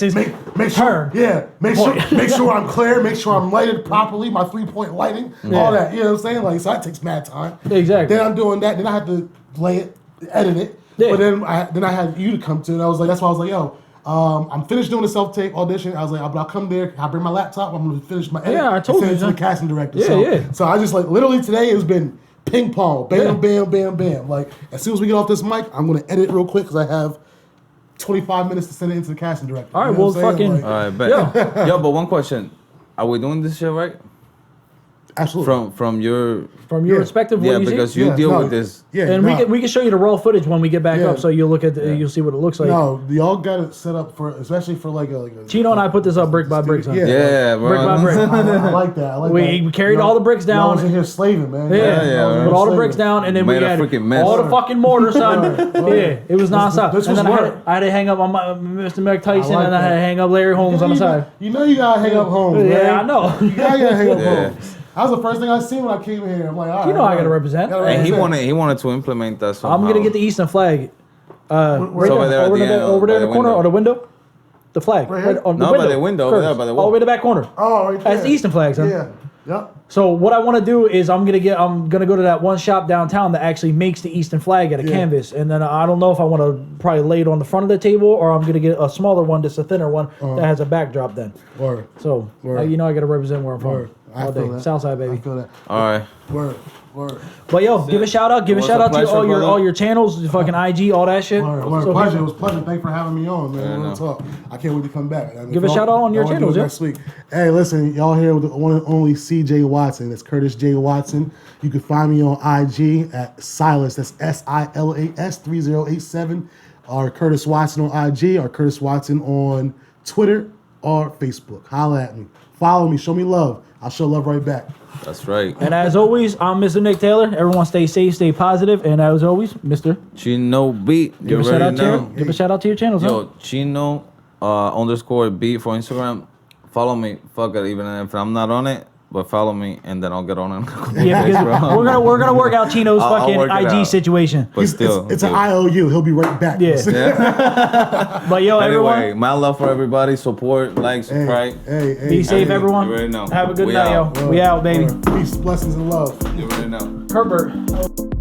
clear, make sure I'm lighted properly, my 3-point lighting, all that. You know what I'm saying? Like, so that takes mad time. Exactly. Then I'm doing that. Then I have to lay it, edit it. Yeah. But then I had you to come to, and I was like, that's why I was like, yo. I'm finished doing the self-tape audition. I was like, I'll come there. I'll bring my laptop. I'm going to finish my edit. Yeah, I told you. Send it to the casting director. So I just literally today it's been ping pong. Bam, bam, bam, bam. Like, as soon as we get off this mic, I'm going to edit real quick because I have 25 minutes to send it into the casting director. All right, fucking. All right, bet. Yo, but one question. Are we doing this shit right? Absolutely. From your respective what you because see? you deal with this. Yeah, And we can show you the raw footage when we get back Yeah. up, so you'll look at you'll see what it looks like. No, y'all got it set up for, especially for like a Chino and I put this up brick by brick, son. Yeah, bro. Brick by brick. I like that. I like that. We carried all the bricks I down. was in here slaving, man. Yeah, Put all the bricks down, and then we Made a had freaking mess. all the fucking mortar, son. Yeah, it was nonstop. this And then was I work. had to hang up on my Mr. Mike Tyson, like and I had to that. hang up Larry Holmes on the side. You know you gotta hang up home, man. Yeah, I know. You gotta hang up Yeah. home. That was the first thing I seen when I came here. I'm like, all right. You know I gotta represent. And he wanted to implement that somehow. I'm gonna get the Eastern flag. Right over there at over the end, over there in by the the corner, window. or the window. The flag. Right here? On the No, window. by the window, over there, by the All wall. the way to the back corner. Oh, right there. That's the Eastern flag, son. Yeah. Yep. So what I want to do is I'm gonna go to that one shop downtown that actually makes the Eastern flag at a canvas, and then I don't know if I want to probably lay it on the front of the table or I'm gonna get a smaller one, just a thinner one that has a backdrop. Then, Word. so Word. you know I gotta represent where I'm from Word. I all feel day, that. Southside I baby. feel that. All right. Word. Word. But yo, give a shout out, It was a to pleasure, all brother. your channels, fucking IG, all that shit. Word. Word. So Pleasure. It was a pleasure. Thanks for having me on, man. Yeah, Real no. talk. I can't wait to come back. I mean, Give a y'all- shout out on your y'all do channels, it yeah. next week. Hey, listen, y'all here with the one and only CJ Watson. That's Curtis J. Watson. You can find me on IG at Silas. That's SILAS 3087. Or Curtis Watson on IG, or Curtis Watson on Twitter or Facebook. Holla at me. Follow me. Show me love. I'll show love right back. That's right. And as always, I'm Mr. Nick Taylor. Everyone stay safe, stay positive, and as always, Mr. Chino beat. You Give a shout already out know. give a shout out to your channels, huh? Yo, Chino _ beat for Instagram. Follow me. Fuck it. Even if I'm not on it, but follow me, and then I'll get on it. Yeah, because we're gonna work out Chino's I'll fucking work it IG out. situation. But still, It's an dude. IOU. He'll be right back. Yeah. But yo, Anyway, everyone, my love for everybody. Support, like, subscribe. Hey, be safe, hey. everyone. You already know. Have a good We night, out. yo. We out, baby. Peace, blessings, and love. You already know. Herbert.